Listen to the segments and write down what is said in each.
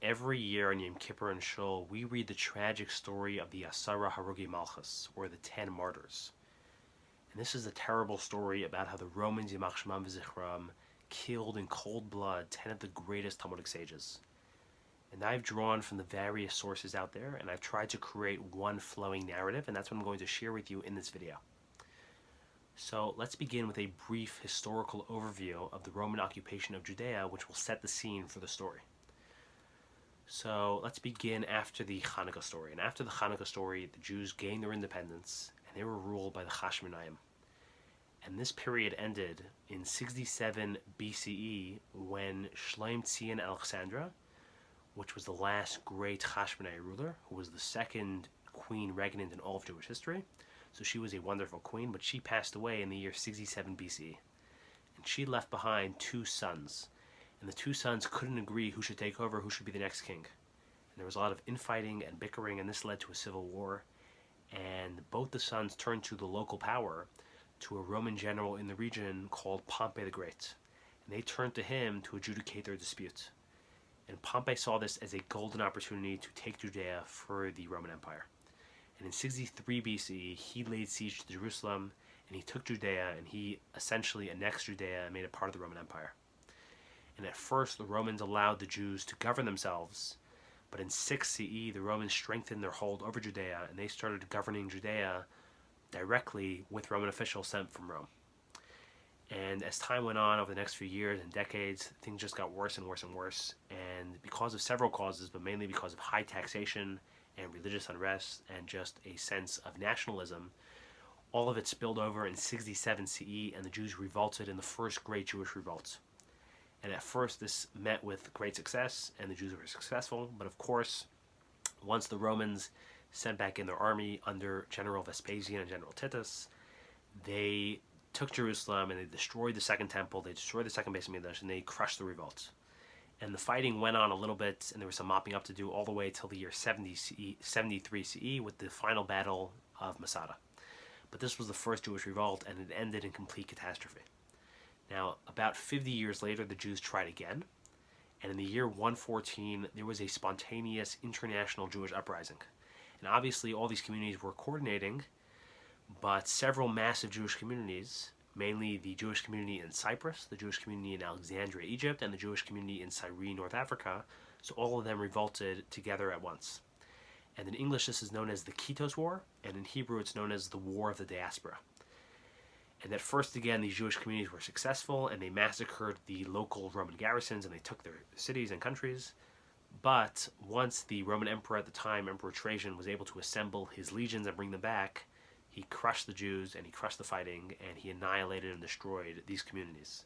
Every year on Yom Kippur and Shul, we read the tragic story of the '10 Harogei Malchus, or the 10 Martyrs. And this is a terrible story about how the Romans, Yimach Shemam v'Zichram, killed in cold blood 10 of the greatest Talmudic sages. And I've drawn from the various sources out there, and I've tried to create one flowing narrative, and that's what I'm going to share with you in this video. So let's begin with a brief historical overview of the Roman occupation of Judea, which will set the scene for the story. So let's begin after the Hanukkah story. And after the Hanukkah story, the Jews gained their independence, and they were ruled by the Hashmonaim. And this period ended in 67 BCE when Shlomo Tzion Alexandra, which was the last great Hashmonai ruler, who was the second queen regnant in all of Jewish history. So she was a wonderful queen, but she passed away in the year 67 BCE. And she left behind 2 sons. And the 2 sons couldn't agree who should take over, who should be the next king. And there was a lot of infighting and bickering, and this led to a civil war. And both the sons turned to the local power, to a Roman general in the region called Pompey the Great. And they turned to him to adjudicate their dispute. And Pompey saw this as a golden opportunity to take Judea for the Roman Empire. And in 63 BCE, he laid siege to Jerusalem, and he took Judea, and he essentially annexed Judea and made it part of the Roman Empire. And at first, the Romans allowed the Jews to govern themselves, but in 6 CE, the Romans strengthened their hold over Judea, and they started governing Judea directly with Roman officials sent from Rome. And as time went on over the next few years and decades, things just got worse and worse and worse. And because of several causes, but mainly because of high taxation and religious unrest and just a sense of nationalism, all of it spilled over in 67 CE, and the Jews revolted in the first great Jewish revolt. And at first this met with great success, and the Jews were successful, but of course, once the Romans sent back in their army under General Vespasian and General Titus, they took Jerusalem and they destroyed the Second Temple, they destroyed the Second Base of Mikdash, and they crushed the revolt. And the fighting went on a little bit, and there was some mopping up to do all the way till the year 73 CE with the final battle of Masada. But this was the first Jewish revolt, and it ended in complete catastrophe. Now, about 50 years later, the Jews tried again, and in the year 114, there was a spontaneous international Jewish uprising. And obviously, all these communities were coordinating, but several massive Jewish communities, mainly the Jewish community in Cyprus, the Jewish community in Alexandria, Egypt, and the Jewish community in Cyrene, North Africa, so all of them revolted together at once. And in English, this is known as the Kitos War, and in Hebrew, it's known as the War of the Diaspora. And at first, again, these Jewish communities were successful, and they massacred the local Roman garrisons, and they took their cities and countries. But once the Roman emperor at the time, Emperor Trajan, was able to assemble his legions and bring them back, he crushed the Jews, and he crushed the fighting, and he annihilated and destroyed these communities.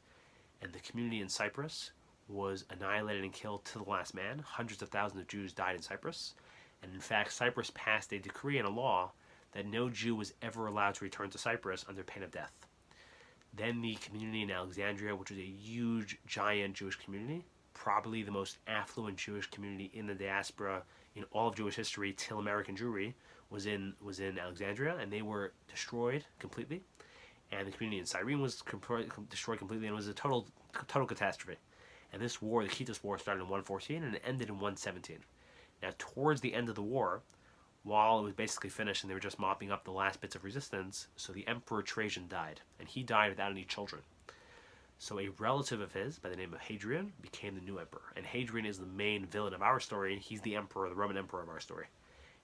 And the community in Cyprus was annihilated and killed to the last man. Hundreds of thousands of Jews died in Cyprus. And in fact, Cyprus passed a decree and a law that no Jew was ever allowed to return to Cyprus under pain of death. Then the community in Alexandria, which was a huge, giant Jewish community, probably the most affluent Jewish community in the diaspora in all of Jewish history till American Jewry, was in Alexandria, and they were destroyed completely. And the community in Cyrene was destroyed completely, and it was a total catastrophe. And this war, the Kitos War, started in 114 and it ended in 117. Now, towards the end of the war, while it was basically finished and they were just mopping up the last bits of resistance, so the Emperor Trajan died, and he died without any children. So a relative of his, by the name of Hadrian, became the new emperor. And Hadrian is the main villain of our story. He's the emperor, the Roman emperor of our story.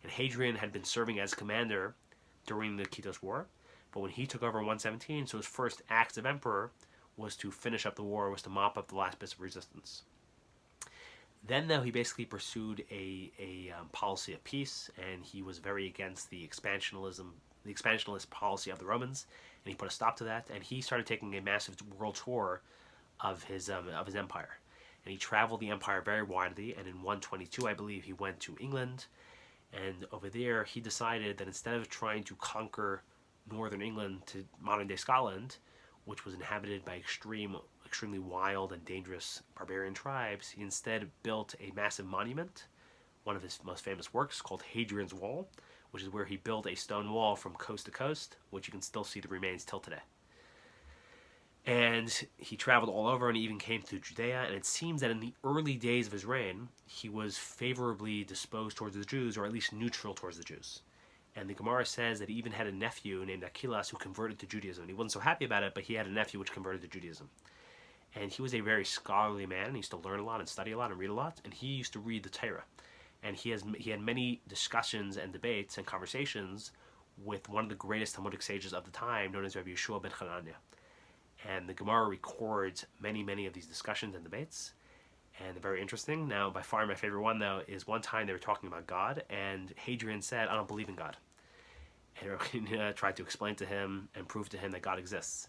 And Hadrian had been serving as commander during the Kitos War, but when he took over in 117, so his first act of emperor was to finish up the war, was to mop up the last bits of resistance. Then, though, he basically pursued a policy of peace, and he was very against the expansionist policy of the Romans, and he put a stop to that. And he started taking a massive world tour of his empire, and he traveled the empire very widely. And in 122, I believe, he went to England, and over there, he decided that instead of trying to conquer northern England to modern-day Scotland, which was inhabited by extremely wild and dangerous barbarian tribes, he instead built a massive monument, one of his most famous works, called Hadrian's Wall, which is where he built a stone wall from coast to coast, which you can still see the remains till today. And he traveled all over, and he even came to Judea. And it seems that in the early days of his reign, he was favorably disposed towards the Jews, or at least neutral towards the Jews. And the Gemara says that he even had a nephew named Achilas who converted to Judaism. He wasn't so happy about it, but he had a nephew which converted to Judaism. And he was a very scholarly man, and he used to learn a lot and study a lot and read a lot. And he used to read the Torah. And he had many discussions and debates and conversations with one of the greatest Talmudic sages of the time, known as Rabbi Yeshua ben Hanania. And the Gemara records many of these discussions and debates, and they're very interesting. Now, by far my favorite one, though, is one time they were talking about God, and Hadrian said, "I don't believe in God." And Chanina tried to explain to him and prove to him that God exists.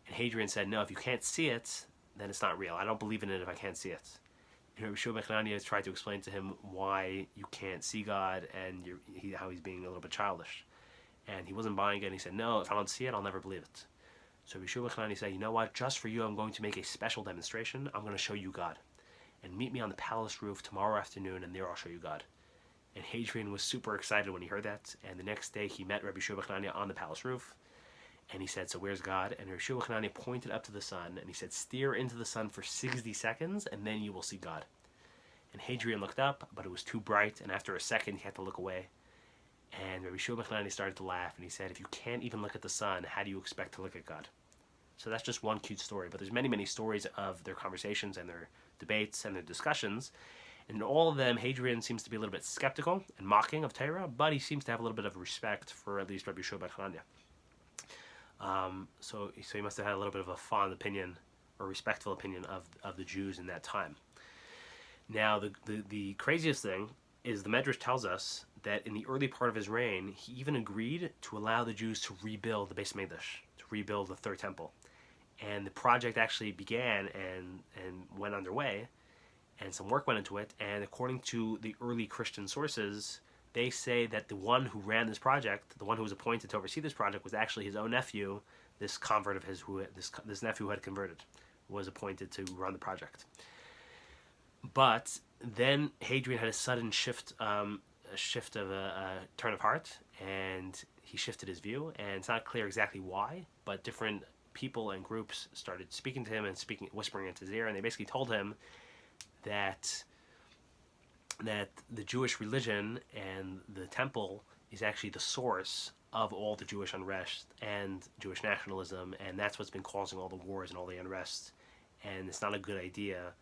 And Hadrian said, "No, if you can't see it, then it's not real. I don't believe in it if I can't see it." And Rabbi Yeshua ben Hanania tried to explain to him why you can't see God and how he's being a little bit childish. And he wasn't buying it, and he said, "No, if I don't see it, I'll never believe it." So Yeshovav said, "You know what? Just for you, I'm going to make a special demonstration. I'm going to show you God. And meet me on the palace roof tomorrow afternoon, and there I'll show you God." And Hadrian was super excited when he heard that. And the next day, he met Rabbi Yeshovav on the palace roof. And he said, "So where's God?" And Rabbi Yeshovav pointed up to the sun, and he said, "Steer into the sun for 60 seconds, and then you will see God." And Hadrian looked up, but it was too bright, and after a second, he had to look away. And Rabbi Yeshovav started to laugh, and he said, "If you can't even look at the sun, how do you expect to look at God?" So that's just one cute story, but there's many stories of their conversations and their debates and their discussions. And in all of them, Hadrian seems to be a little bit skeptical and mocking of Torah, but he seems to have a little bit of respect for at least Rabbi Yeshovav. So he must have had a little bit of a fond opinion or respectful opinion of the Jews in that time. Now, the craziest thing is the Medrash tells us that in the early part of his reign, he even agreed to allow the Jews to rebuild the Beis Mikdash, to rebuild the third temple. And the project actually began and went underway, and some work went into it. And according to the early Christian sources, they say that the one who ran this project, the one who was appointed to oversee this project, was actually his own nephew, this convert of his, this nephew who had converted, was appointed to run the project. But then Hadrian had a sudden shift of a turn of heart, and he shifted his view. And it's not clear exactly why, but different people and groups started speaking to him and whispering into his ear, and they basically told him that the Jewish religion and the temple is actually the source of all the Jewish unrest and Jewish nationalism, and that's what's been causing all the wars and all the unrest, and it's not a good idea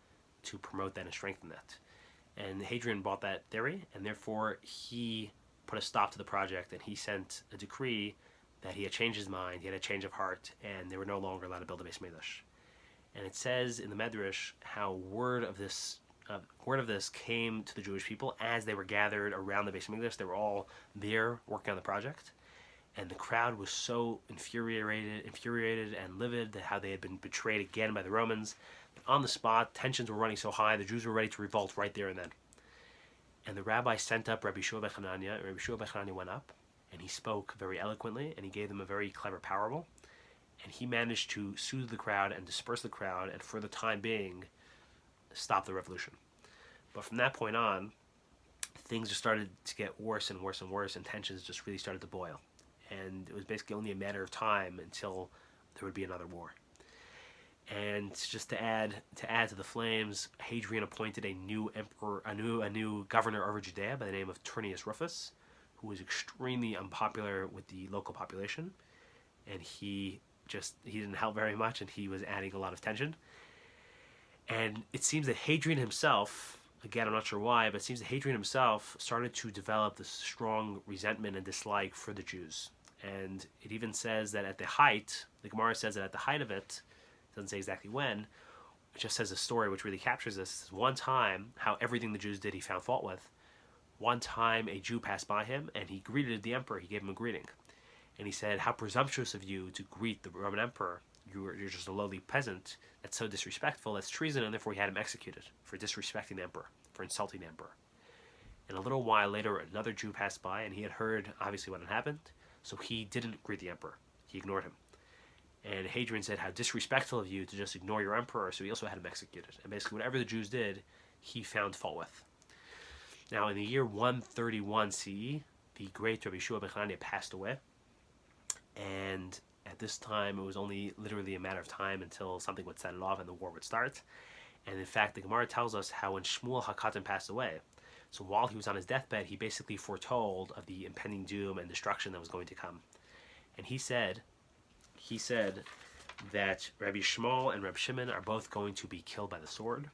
to promote that and strengthen that. And Hadrian bought that theory, and therefore he put a stop to the project, and he sent a decree that he had changed his mind, he had a change of heart, and they were no longer allowed to build a Beis Mikdash. And it says in the Medrash how word of this came to the Jewish people as they were gathered around the Beis Mikdash. They were all there working on the project, and the crowd was so infuriated and livid at how they had been betrayed again by the Romans. On the spot, tensions were running so high, the Jews were ready to revolt right there and then. And the rabbi sent up Rabbi Yeshua ben Hanania, and Rabbi Yeshua ben Hanania went up, and he spoke very eloquently, and he gave them a very clever parable, and he managed to soothe the crowd and disperse the crowd, and for the time being, stop the revolution. But from that point on, things just started to get worse and worse and worse, and tensions just really started to boil. And it was basically only a matter of time until there would be another war. And just to add to the flames, Hadrian appointed a new emperor, a new governor over Judea by the name of Turnius Rufus, who was extremely unpopular with the local population, and he didn't help very much, and he was adding a lot of tension. And it seems that Hadrian himself, again, I'm not sure why, but it seems that Hadrian himself started to develop this strong resentment and dislike for the Jews. And it even says that at the height, the Gemara says that at the height of it, doesn't say exactly when, it just says a story which really captures this. One time, how everything the Jews did he found fault with. One time a Jew passed by him and he greeted the emperor, he gave him a greeting. And he said, "How presumptuous of you to greet the Roman emperor. You're just a lowly peasant. That's so disrespectful, that's treason," and therefore he had him executed for disrespecting the emperor, for insulting the emperor. And a little while later, another Jew passed by and he had heard obviously what had happened, so he didn't greet the emperor. He ignored him. And Hadrian said, "How disrespectful of you to just ignore your emperor," so he also had him executed. And basically whatever the Jews did, he found fault with. Now in the year 131 CE, the great Rabbi Yeshua ben Hanania passed away, and At this time, it was only literally a matter of time until something would set it off and the war would start. And in fact, the Gemara tells us how when Shmuel HaKatan passed away, so while he was on his deathbed, he basically foretold of the impending doom and destruction that was going to come. And he said that Rabbi Yismael and Rabbi Shimon are both going to be killed by the sword.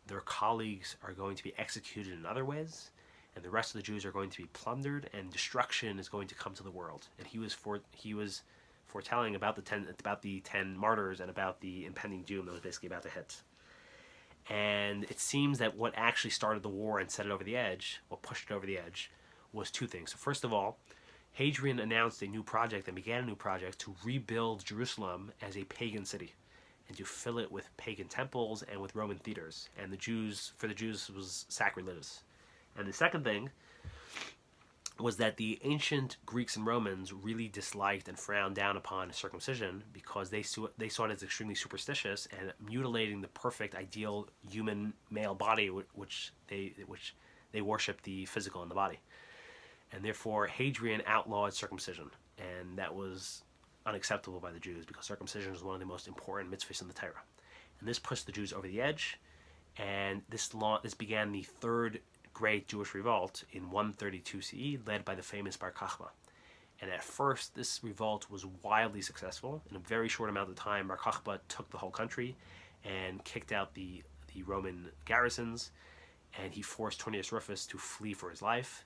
Their colleagues are going to be executed in other ways, and the rest of the Jews are going to be plundered, and destruction is going to come to the world. And he was foretelling about the 10 martyrs and about the impending doom that was basically about to hit. And it seems that what actually started the war and set it over the edge, what pushed it over the edge, was two things. So first of all, Hadrian announced a new project and began a new project to rebuild Jerusalem as a pagan city and to fill it with pagan temples and with Roman theaters. And for the Jews, it was sacrilegious. And the second thing was that the ancient Greeks and Romans really disliked and frowned down upon circumcision because they saw it as extremely superstitious and mutilating the perfect, ideal human male body, which they worshipped the physical in the body. And therefore, Hadrian outlawed circumcision, and that was unacceptable by the Jews because circumcision is one of the most important mitzvahs in the Torah. And this pushed the Jews over the edge, and this began the third great Jewish revolt in 132 CE, led by the famous Bar Kokhba. And at first, this revolt was wildly successful. In a very short amount of time, Bar Kokhba took the whole country and kicked out the Roman garrisons, and he forced Turnus Rufus to flee for his life.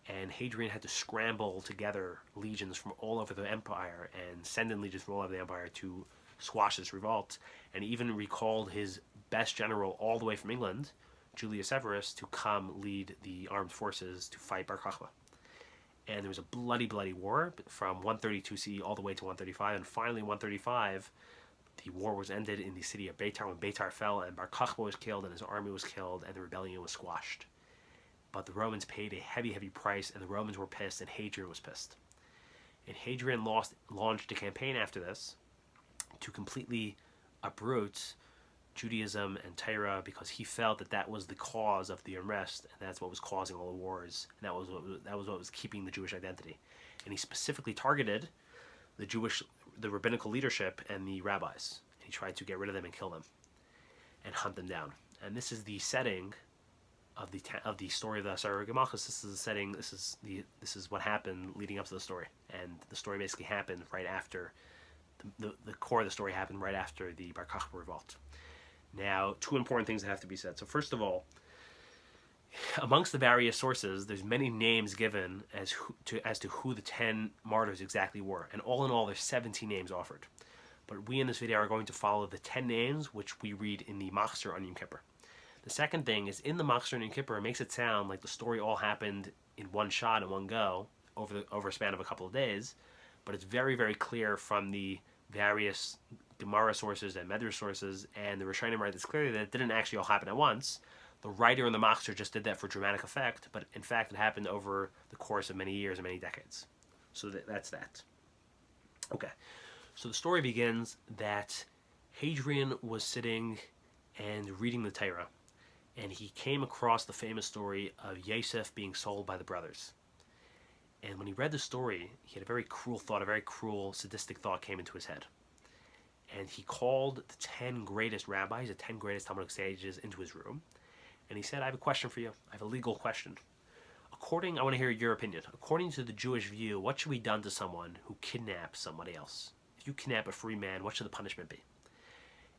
And Hadrian had to scramble together legions from all over the empire and send in legions from all over the empire to squash this revolt, and even recalled his best general all the way from England, Julius Severus, to come lead the armed forces to fight Bar Kokhba. And there was a bloody, bloody war from 132 CE all the way to 135, and finally 135, the war was ended in the city of Beitar when Beitar fell and Bar Kokhba was killed and his army was killed and the rebellion was squashed. But the Romans paid a heavy, heavy price, and the Romans were pissed, and Hadrian was pissed. And Hadrian launched a campaign after this to completely uproot Judaism and Torah because he felt that was the cause of the unrest, and that's what was causing all the wars, and that was what was keeping the Jewish identity. And he specifically targeted the rabbinical leadership and the rabbis. And he tried to get rid of them and kill them and hunt them down. And this is the setting of the story of the Harogei Malchus. This is the setting. This is what happened leading up to the story, and the story basically happened right after the core of the story happened right after the Bar Kokhba revolt. Now, two important things that have to be said. So first of all, amongst the various sources, there's many names given as to who the 10 martyrs exactly were, and all in all, there's 17 names offered. But we in this video are going to follow the 10 names which we read in the Machzor on Yom Kippur. The second thing is, in the Machzor on Yom Kippur, it makes it sound like the story all happened in one shot, in one go, over a span of a couple of days, but it's very, very clear from the various Gemara sources and Medrash sources, and the Rishonim write this clearly that it didn't actually all happen at once. The writer in the Machzor just did that for dramatic effect, but in fact it happened over the course of many years and many decades. So that's that. Okay, so the story begins that Hadrian was sitting and reading the Torah, and he came across the famous story of Yosef being sold by the brothers. And when he read the story, he had a very cruel thought, a very cruel, sadistic thought came into his head. And he called the 10 greatest rabbis, the 10 greatest Talmudic sages into his room. And he said, I have a question for you. I have a legal question. I want to hear your opinion. According to the Jewish view, what should be done to someone who kidnaps somebody else? If you kidnap a free man, what should the punishment be?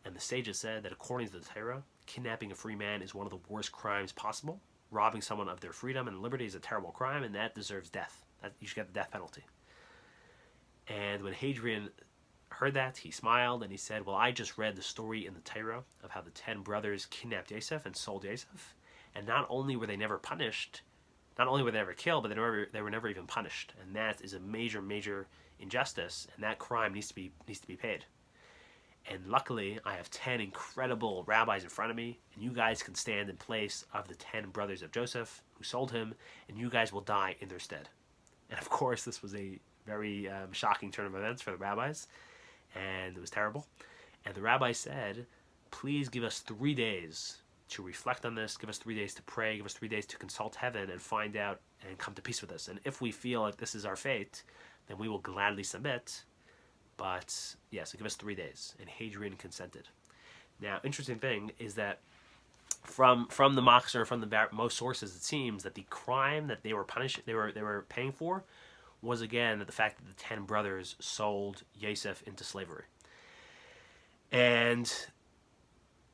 And the sages said that according to the Torah, kidnapping a free man is one of the worst crimes possible. Robbing someone of their freedom and liberty is a terrible crime, and that deserves death. You should get the death penalty. And when Hadrian heard that, he smiled and he said, well, I just read the story in the Torah of how the 10 brothers kidnapped Yosef and sold Yosef, and not only were they never punished, not only were they never killed, but they were never even punished. And that is a major, major injustice, and that crime needs to be paid. And luckily, I have 10 incredible rabbis in front of me, and you guys can stand in place of the 10 brothers of Joseph who sold him, and you guys will die in their stead. And of course, this was a very shocking turn of events for the rabbis, and it was terrible. And the rabbi said, please give us 3 days to reflect on this, give us 3 days to pray, give us 3 days to consult heaven and find out and come to peace with this. And if we feel like this is our fate, then we will gladly submit. But yes, give us 3 days. And Hadrian consented. Now, interesting thing is that from the Machzor, from the most sources, it seems that the crime that they were paying for was again the fact that the 10 brothers sold Yosef into slavery. And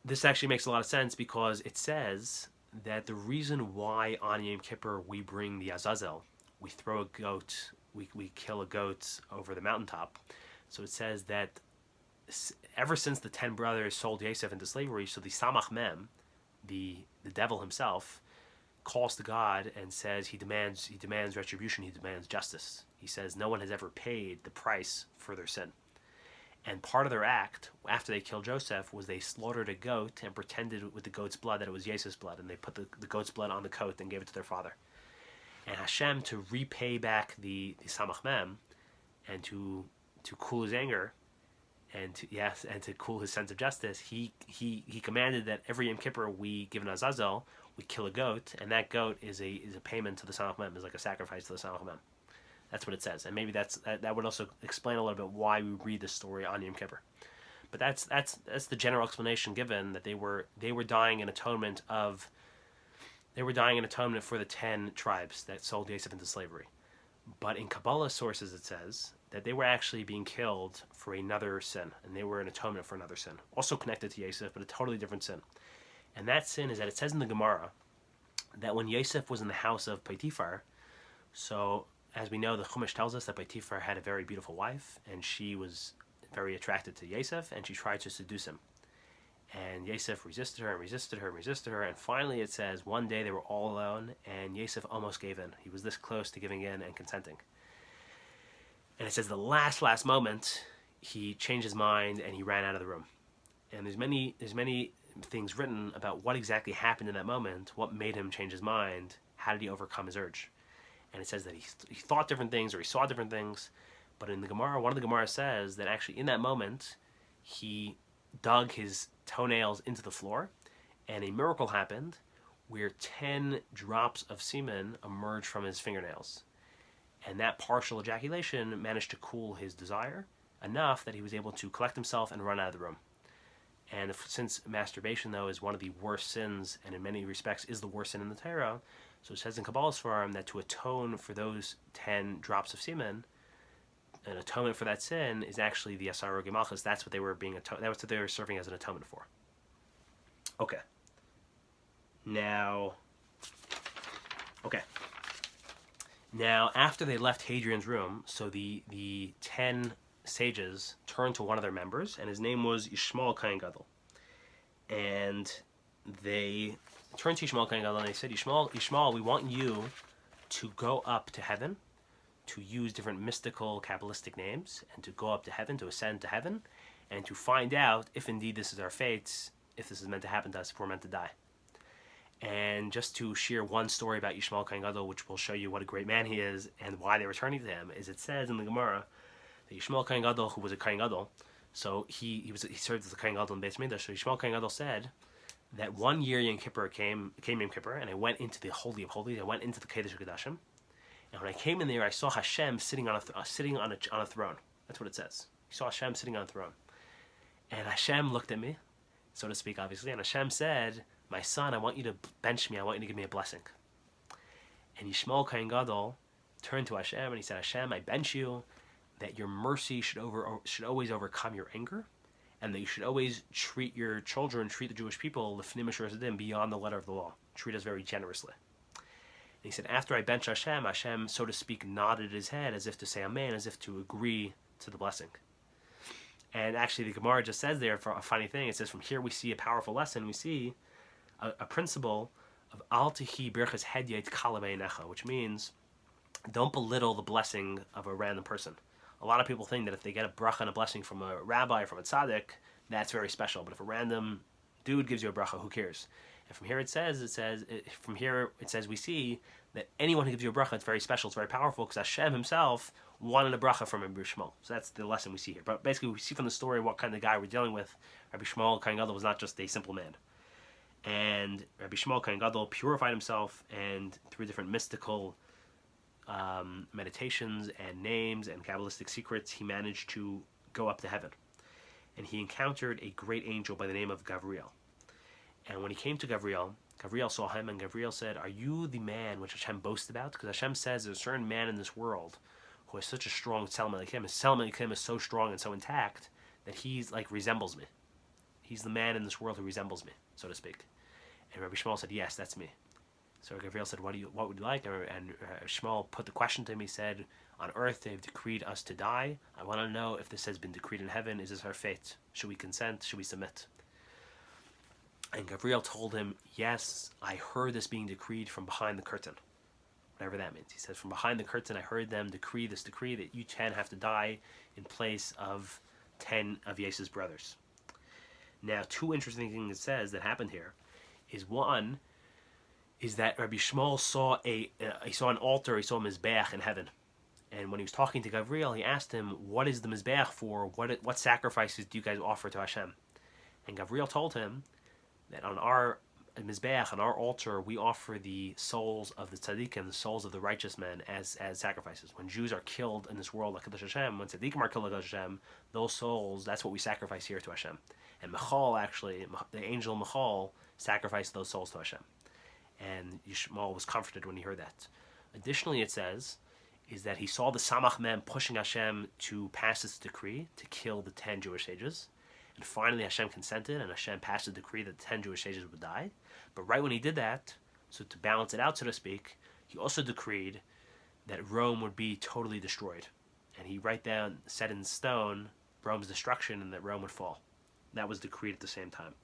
this actually makes a lot of sense because it says that the reason why on Yom Kippur we bring the Azazel, we throw a goat, we kill a goat over the mountaintop. So it says that ever since the 10 brothers sold Yosef into slavery, so the Samach Mem, the devil himself, calls to God and says he demands retribution, he demands justice. He says no one has ever paid the price for their sin. And part of their act, after they killed Joseph, was they slaughtered a goat and pretended with the goat's blood that it was Yosef's blood, and they put the goat's blood on the coat and gave it to their father. And Hashem, to repay back the Samach Mem, and to cool his anger, and to cool his sense of justice, he commanded that every Yom Kippur we give an Azazel, we kill a goat, and that goat is a payment to the Samach Mem, is like a sacrifice to the Samach Mem. That's what it says, and maybe that would also explain a little bit why we read this story on Yom Kippur. But that's the general explanation given, that they were dying in atonement for the 10 tribes that sold Yosef into slavery. But in Kabbalah sources it says that they were actually being killed for another sin, and they were an atonement for another sin, also connected to Yosef, but a totally different sin. And that sin is that it says in the Gemara that when Yosef was in the house of Potiphar, so as we know, the Chumash tells us that Potiphar had a very beautiful wife, and she was very attracted to Yosef, and she tried to seduce him. And Yosef resisted her, and finally it says one day they were all alone, and Yosef almost gave in. He was this close to giving in and consenting. And it says the last moment, he changed his mind and he ran out of the room. And there's many things written about what exactly happened in that moment, what made him change his mind, how did he overcome his urge. And it says that he thought different things, or he saw different things, but in the Gemara, one of the Gemara says that actually in that moment, he dug his toenails into the floor, and a miracle happened where 10 drops of semen emerged from his fingernails. And that partial ejaculation managed to cool his desire enough that he was able to collect himself and run out of the room. And since masturbation, though, is one of the worst sins, and in many respects is the worst sin in the Torah, so it says in Kabbalah's form that to atone for those 10 drops of semen, an atonement for that sin is actually the R Yochanan. That's what they were that's what they were serving as an atonement for. Okay. Now, after they left Hadrian's room, so the 10 sages turned to one of their members, and his name was Yismael Kohen Gadol. And they turned to Yismael Kohen Gadol and they said, Yismael, we want you to go up to heaven, to use different mystical, Kabbalistic names, and to go up to heaven, to ascend to heaven, and to find out if indeed this is our fate, if this is meant to happen to us, if we're meant to die. And just to share one story about Yismael Kohen Gadol, which will show you what a great man he is and why they were turning to him, is it says in the Gemara that Yismael Kohen Gadol, who was a Kohen Gadol, so he served as a Kohen Gadol in Beis Mikdash. So Yismael Kohen Gadol said that one year Yom Kippur came Yom Kippur, and I went into the Holy of Holies. I went into the Kodesh HaKodashim, and when I came in there, I saw Hashem sitting on a throne. That's what it says. He saw Hashem sitting on a throne, and Hashem looked at me, so to speak, obviously, and Hashem said, "My son, I want you to bench me. I want you to give me a blessing." And Yismael Kohen Gadol turned to Hashem and he said, "Hashem, I bench you, that your mercy should always overcome your anger, and that you should always treat your children, treat the Jewish people, beyond the letter of the law. Treat us very generously." And he said, after I benched Hashem, so to speak, nodded his head as if to say amen, as if to agree to the blessing. And actually the Gemara just says there, for a funny thing, it says from here we see a powerful lesson. We see a principle of al tihi birchas hedyet kala beinecha, which means don't belittle the blessing of a random person. A lot of people think that if they get a bracha and a blessing from a rabbi or from a tzaddik, that's very special. But if a random dude gives you a bracha, who cares? And from here it says we see that anyone who gives you a bracha, it's very special, it's very powerful, because Hashem himself wanted a bracha from Rabbi Shmuel. So that's the lesson we see here. But basically we see from the story what kind of guy we're dealing with. Rabbi Shmuel Kohen Gadol was not just a simple man. And Rabbi Shmuel Kohen Gadol purified himself, and through different mystical meditations and names and Kabbalistic secrets, he managed to go up to heaven. And he encountered a great angel by the name of Gabriel. And when he came to Gabriel saw him, and Gabriel said, "Are you the man which Hashem boasts about?" Because Hashem says there's a certain man in this world who has such a strong Tzelem Elokim. His Tzelem Elokim is so strong and so intact that he's like resembles me. He's the man in this world who resembles me, so to speak. And Rabbi Shmuel said, "Yes, that's me." So Gabriel said, what would you like? And Shmuel put the question to him. He said, "On earth they've decreed us to die. I want to know if this has been decreed in heaven. Is this our fate? Should we consent? Should we submit?" And Gabriel told him, "Yes, I heard this being decreed from behind the curtain." Whatever that means. He says, "From behind the curtain, I heard them decree this decree that you 10 have to die in place of 10 of Yes's brothers." Now, two interesting things it says that happened here is one is that Rabbi Shmuel saw an altar, he saw a mizbeach in heaven. And when he was talking to Gabriel, he asked him, "What is the mizbeach for? What sacrifices do you guys offer to Hashem?" And Gabriel told him that on our mizbeach, on our altar, we offer the souls of the tzaddikim, the souls of the righteous men, as sacrifices. When Jews are killed in this world, like Kadosh Hashem, when tzaddikim are killed like Kadosh Hashem, those souls, that's what we sacrifice here to Hashem. And Michal, actually, the angel Michal, sacrificed those souls to Hashem. And Yismael was comforted when he heard that. Additionally, it says, is that he saw the Samach men pushing Hashem to pass this decree to kill the 10 Jewish sages. And finally Hashem consented, and Hashem passed a decree that 10 Jewish sages would die. But right when he did that, so to balance it out, so to speak, he also decreed that Rome would be totally destroyed. And he set in stone Rome's destruction, and that Rome would fall. That was decreed at the same time.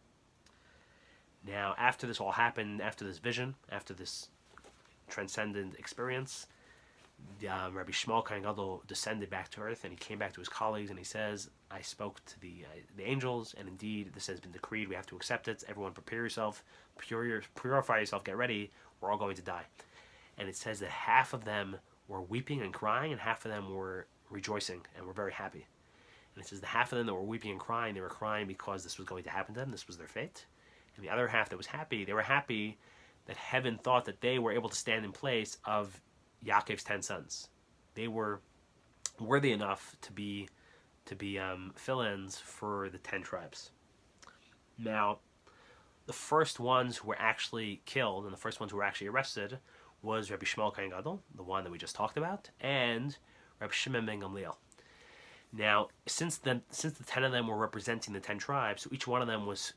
Now, after this all happened, after this vision, after this transcendent experience, Rabbi Shmuel Kohen Gadol descended back to earth, and he came back to his colleagues, and he says, "I spoke to the angels, and indeed this has been decreed. We have to accept it. Everyone prepare yourself, purify yourself, get ready. We're all going to die." And it says that half of them were weeping and crying, and half of them were rejoicing and were very happy. And it says the half of them that were weeping and crying, they were crying because this was going to happen to them. This was their fate. And the other half that was happy, they were happy that heaven thought that they were able to stand in place of Yaakov's 10 sons. They were worthy enough to be fill-ins for the 10 tribes. Now, the first ones who were actually killed and the first ones who were actually arrested was Rabbi Shmuel Kohen Gadol, the one that we just talked about, and Rabbi Shimon ben Gamliel. Now, since the 10 of them were representing the 10 tribes, so each one of them was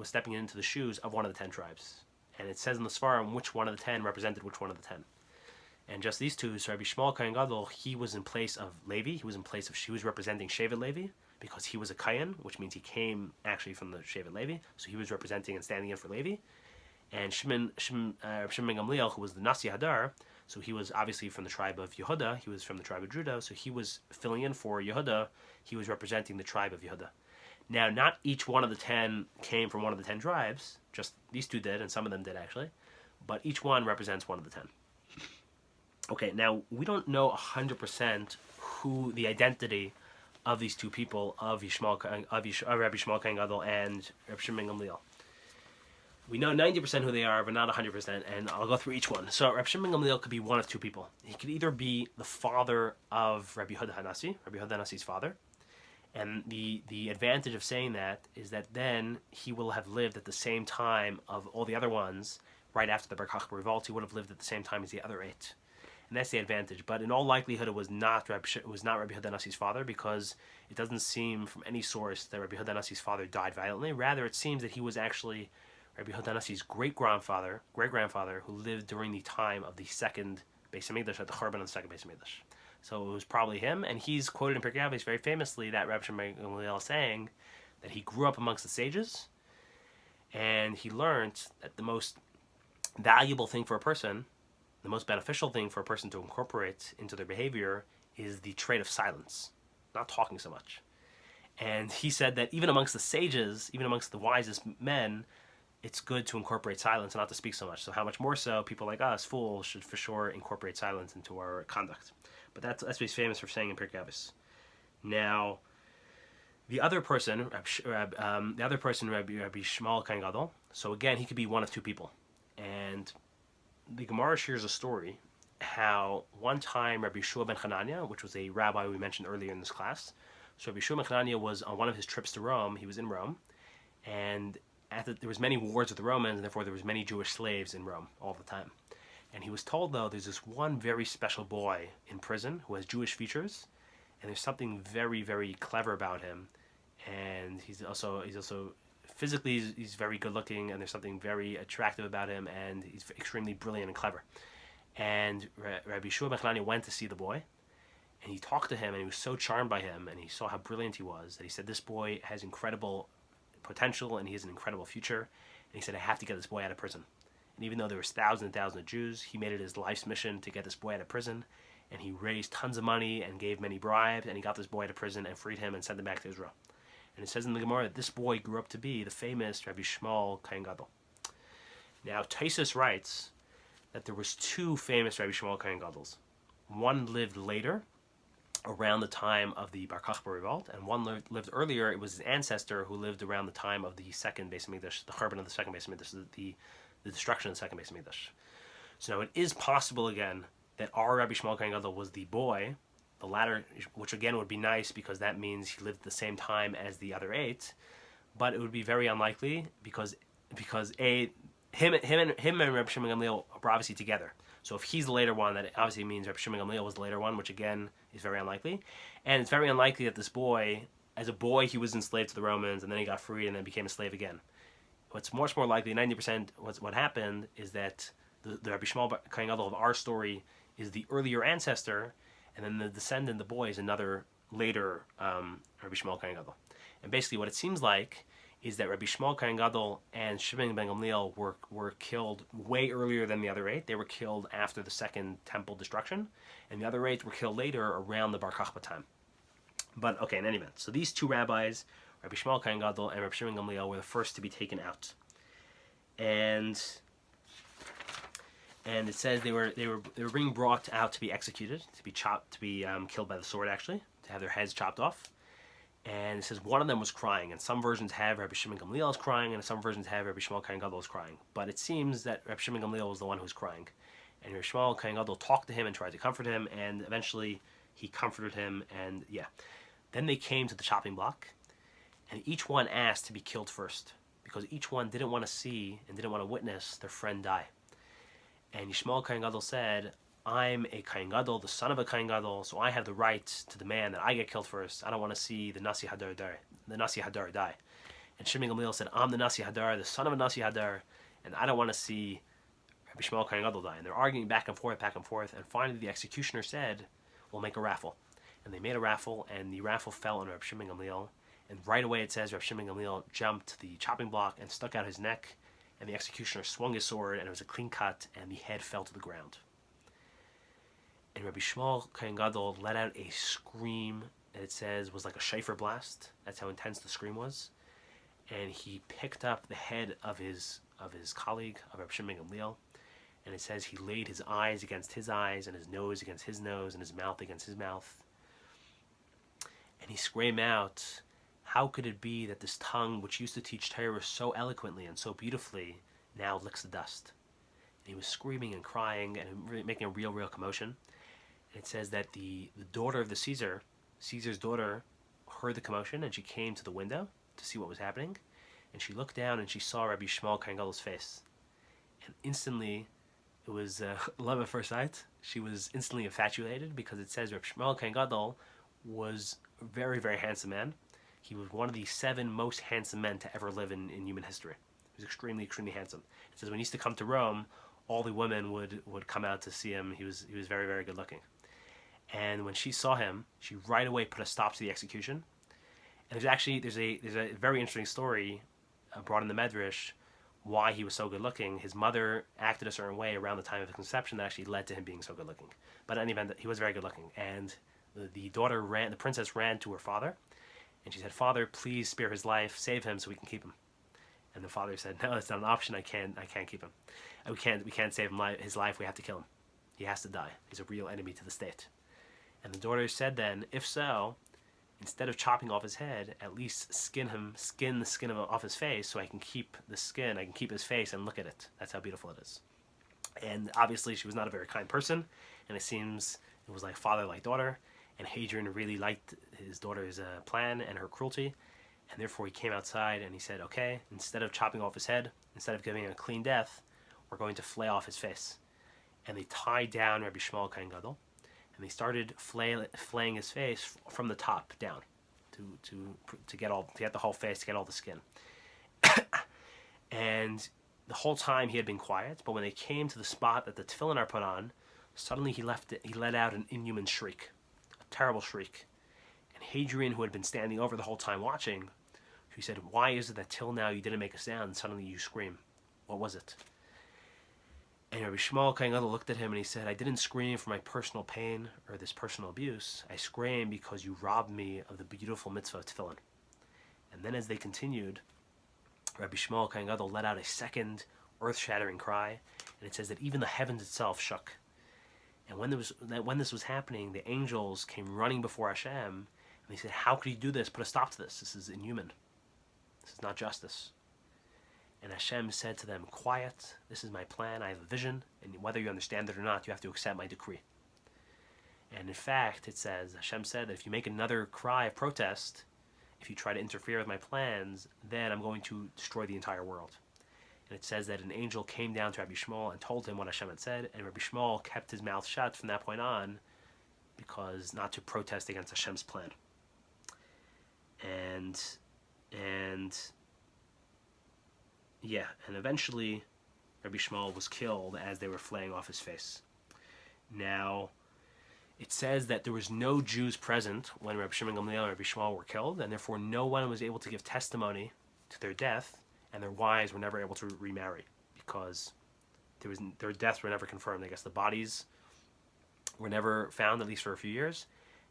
stepping into the shoes of one of the 10 tribes. And it says in the Svarim which one of the 10 represented which one of the 10. And just these two, so Rabbi Shmuel Kohen Gadol, he was in place of Levi. He was representing Shevet Levi because he was a Kohen, which means he came actually from the Shevet Levi. So he was representing and standing in for Levi. And Shimon ben Gamliel, who was the Nasi Hadar, so he was obviously from the tribe of Yehudah. He was from the tribe of Judah, so he was filling in for Yehudah. He was representing the tribe of Yehudah. Now, not each one of the 10 came from one of the 10 tribes. Just these two did, and some of them did actually. But each one represents one of the 10. Okay, now we don't know 100% who the identity of these two people, of Rabbi Yishmael Kohen Gadol and Rabbi Shimon ben Gamliel. We know 90% who they are, but not 100%, and I'll go through each one. So Rabbi Shimon ben Gamliel could be one of two people. He could either be the father of Rabbi Yehudah HaNasi, Rabbi Yehudah HaNasi's father, and the advantage of saying that is that then he will have lived at the same time of all the other ones. Right after the Bar Kokhba revolt, he would have lived at the same time as the other 8. And that's the advantage. But in all likelihood, it was not Rabbi Yehudah HaNasi's father, because it doesn't seem from any source that Rabbi Yehudah HaNasi's father died violently. Rather, it seems that he was actually Rabbi Yehudah HaNasi's great-grandfather, who lived during the time of the second Beis HaMikdash, at the Churban of the second Beis HaMikdash. So it was probably him, and he's quoted in Pirkei Avos very famously that Rabbi Shimon ben Gamliel saying that he grew up amongst the sages, and he learned that the most valuable thing for a person, the most beneficial thing for a person to incorporate into their behavior is the trait of silence, not talking so much. And he said that even amongst the sages, even amongst the wisest men, it's good to incorporate silence and not to speak so much. So how much more so people like us, fools, should for sure incorporate silence into our conduct. But that's what he's famous for saying in Pirkei Avos. Now, the other person, Rabbi Shmuel Kohen Gadol, so again, he could be one of two people. And the Gemara shares a story how one time Rabbi Shua ben Hanania, which was a rabbi we mentioned earlier in this class, So Rabbi Shimon Hanania was on one of his trips to Rome. He was in Rome, and there was many wars with the Romans, and therefore there was many Jewish slaves in Rome all the time. And he was told, though, there's this one very special boy in prison who has Jewish features, and there's something very, very clever about him, and he's also physically he's very good looking, and there's something very attractive about him, and he's extremely brilliant and clever. And Rabbi Shua Hanania went to see the boy, and he talked to him, and he was so charmed by him, and he saw how brilliant he was, that he said, this boy has incredible potential, and he has an incredible future. And he said, I have to get this boy out of prison. And even though there was thousands and thousands of Jews, he made it his life's mission to get this boy out of prison. And he raised tons of money and gave many bribes, and he got this boy out of prison and freed him and sent him back to Israel. And it says in the Gemara that this boy grew up to be the famous Rabbi Shmuel Kohen Gadol. Now, Taisus writes that there was two famous Rabbi Shmuel Kohen Gadols. One lived later, around the time of the Bar Kokhba revolt, and one lived earlier. It was his ancestor who lived around the time of the second Beis Hamikdash, the Churban of the second Beis Hamikdash, the destruction of the second Beis Hamikdash. So now it is possible again that our Rabbi Shmuel Kohen Gadol was the boy, the latter, which again would be nice because that means he lived at the same time as the other 8, but it would be very unlikely because him and Rabbi Shimon Gamliel are obviously together. So if he's the later one, that obviously means Rabbi Shimon Gamliel was the later one, which again is very unlikely. And it's very unlikely that this boy, as a boy, he was enslaved to the Romans, and then he got freed and then became a slave again. What's much more likely, 90%, what happened is that the Rabbi Shmuel Kohen Gadol of our story is the earlier ancestor, and then the descendant, the boy, is another later Rabbi Shmuel Kohen Gadol. And basically what it seems like is that Rabbi Shmuel Kohen Gadol and Shimon ben Gamliel were killed way earlier than the other 8. They were killed after the second temple destruction, and the other 8 were killed later around the Bar Kokhba time. But okay, in any event, so these two rabbis, Rabbi Shmuel Kohen Gadol and Rabbi Shimon Gamliel, were the first to be taken out. And it says they were being brought out to be executed, to be killed by the sword, actually, to have their heads chopped off. And it says one of them was crying, and some versions have Rabbi Shimon Gamliel is crying, and some versions have Rabbi Shmuel Kohen Gadol is crying. But it seems that Rabbi Shimon Gamliel was the one who was crying. And Rabbi Shmuel Kohen Gadol talked to him and tried to comfort him, and eventually he comforted him, and yeah. Then they came to the chopping block, and each one asked to be killed first, because each one didn't want to see and didn't want to witness their friend die. And Yismael Kohen Gadol said, I'm a Kohen Gadol, the son of a Kohen Gadol, so I have the right to demand that I get killed first. I don't want to see the Nasi Hadar die. And Shimon Gamliel said, I'm the Nasi Hadar, the son of a Nasi Hadar, and I don't want to see Rabbi Shmuel Kohen Gadol die. And they're arguing back and forth, and finally the executioner said, we'll make a raffle. And they made a raffle, and the raffle fell on Rabbi Shimon Gamliel. And right away it says Rabbi Shimon Gamliel jumped to the chopping block and stuck out his neck, and the executioner swung his sword, and it was a clean cut, and the head fell to the ground. And Rabbi Shmuel Kohen Gadol let out a scream that it says was like a shofar blast. That's how intense the scream was. And he picked up the head of his colleague, of Rabbi Shimon Gamliel, and it says he laid his eyes against his eyes, and his nose against his nose, and his mouth against his mouth. And he screamed out, how could it be that this tongue, which used to teach Torah so eloquently and so beautifully, now licks the dust? And he was screaming and crying and making a real commotion. And it says that the daughter of the Caesar's daughter, heard the commotion, and she came to the window to see what was happening. And she looked down and she saw Rabbi Shmuel Kohen Gadol's face. And instantly, it was love at first sight. She was instantly infatuated because it says Rabbi Shmuel Kohen Gadol was a very, very handsome man. He was one of the 7 most handsome men to ever live in human history. He was extremely, extremely handsome. It says when he used to come to Rome, all the women would come out to see him. He was very, very good looking. And when she saw him, she right away put a stop to the execution. And there's a very interesting story brought in the Medrash why he was so good looking. His mother acted a certain way around the time of his conception that actually led to him being so good looking. But in any event, he was very good looking. And the princess ran to her father, and she said, Father, please spare his life, save him so we can keep him. And the father said, no, it's not an option. I can't keep him. We can't save his life. We have to kill him. He has to die. He's a real enemy to the state. And the daughter said then, if so, instead of chopping off his head, at least skin the skin off his face so I can keep the skin, I can keep his face and look at it. That's how beautiful it is. And obviously she was not a very kind person, and it seems it was like father, like daughter. and Hadrian really liked his daughter's plan and her cruelty, and therefore he came outside and he said, okay, instead of chopping off his head, instead of giving him a clean death, we're going to flay off his face. And they tied down Rabbi Yismael Kohen Gadol, and they started flaying his face from the top down to get the whole face, to get all the skin. And the whole time he had been quiet, but when they came to the spot that the tefillin are put on, suddenly he let out an inhuman shriek, a terrible shriek. And Hadrian, who had been standing over the whole time watching, he said, why is it that till now you didn't make a sound and suddenly you scream? What was it? And Rabbi Yismael Kohen Gadol looked at him and he said, I didn't scream for my personal pain or this personal abuse. I screamed because you robbed me of the beautiful mitzvah of tefillin. And then as they continued, Rabbi Yismael Kohen Gadol let out a second earth-shattering cry, and it says that even the heavens itself shook. And when this was happening, the angels came running before Hashem, and they said, how could you do this? Put a stop to this. This is inhuman. This is not justice. And Hashem said to them, quiet, this is my plan, I have a vision, and whether you understand it or not, you have to accept my decree. And in fact, it says, Hashem said that if you make another cry of protest, if you try to interfere with my plans, then I'm going to destroy the entire world. And it says that an angel came down to Rabbi Yismael and told him what Hashem had said, and Rabbi Yismael kept his mouth shut from that point on, because not to protest against Hashem's plan. And eventually Rabbi Yismael was killed as they were flaying off his face. Now, it says that there was no Jews present when Rabbi Shimon, Gamliel, and Rabbi Yismael were killed, and therefore no one was able to give testimony to their death, and their wives were never able to remarry because their deaths were never confirmed. I guess the bodies were never found, at least for a few years,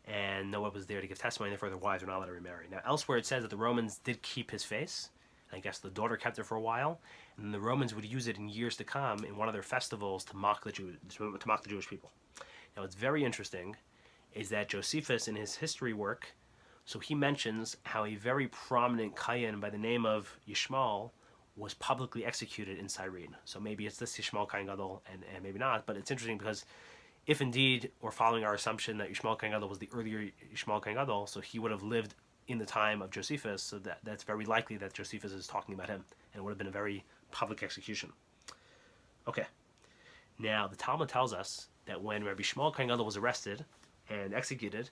and no one was there to give testimony, and therefore their wives were not allowed to remarry. Now, elsewhere it says that the Romans did keep his face. I guess the daughter kept it for a while, and the Romans would use it in years to come in one of their festivals to mock the Jewish people. Now, what's very interesting is that Josephus, in his history work, so he mentions how a very prominent Kohen by the name of Yismael was publicly executed in Cyrene. So maybe it's this Yismael Kohen Gadol, and maybe not, but it's interesting because if indeed we're following our assumption that Yismael Kohen Gadol was the earlier Yismael Kohen Gadol, so he would have lived in the time of Josephus, so that's very likely that Josephus is talking about him, and it would have been a very public execution. Okay, now the Talmud tells us that when Rabbi Yismael Kohen Gadol was arrested and executed,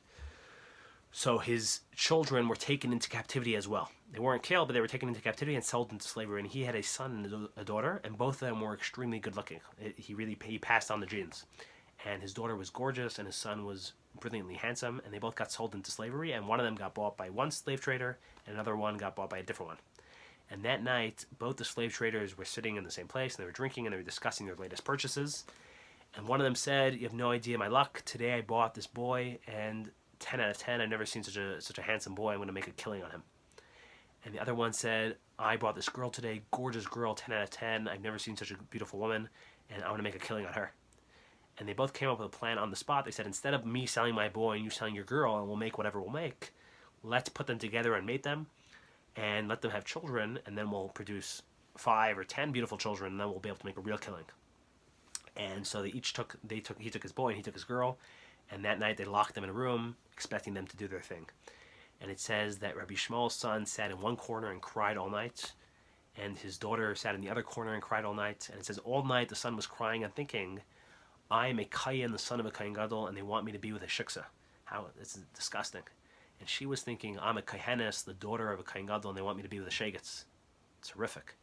so his children were taken into captivity as well. They weren't killed, but they were taken into captivity and sold into slavery, and he had a son and a daughter, and both of them were extremely good looking. He passed on the genes. And his daughter was gorgeous, and his son was brilliantly handsome, and they both got sold into slavery, and one of them got bought by one slave trader, and another one got bought by a different one. And that night, both the slave traders were sitting in the same place, and they were drinking, and they were discussing their latest purchases. And one of them said, you have no idea my luck. Today I bought this boy, and 10 out of 10, I've never seen such a handsome boy. I'm going to make a killing on him. And the other one said, I bought this girl today, gorgeous girl, 10 out of 10. I've never seen such a beautiful woman, and I want to make a killing on her. And they both came up with a plan on the spot. They said, instead of me selling my boy and you selling your girl, and we'll make whatever we'll make, let's put them together and mate them, and let them have children, and then we'll produce 5 or 10 beautiful children, and then we'll be able to make a real killing. And so he took his boy and he took his girl, and that night they locked them in a room, expecting them to do their thing. And it says that Rabbi Yishmael's son sat in one corner and cried all night, and his daughter sat in the other corner and cried all night. And it says all night the son was crying and thinking, I am a Kohen, the son of a Kohen Gadol, and they want me to be with a shiksa. How, it's disgusting. And she was thinking, I'm a Kohenes, the daughter of a Kohen Gadol, and they want me to be with a shegitz. It's horrific.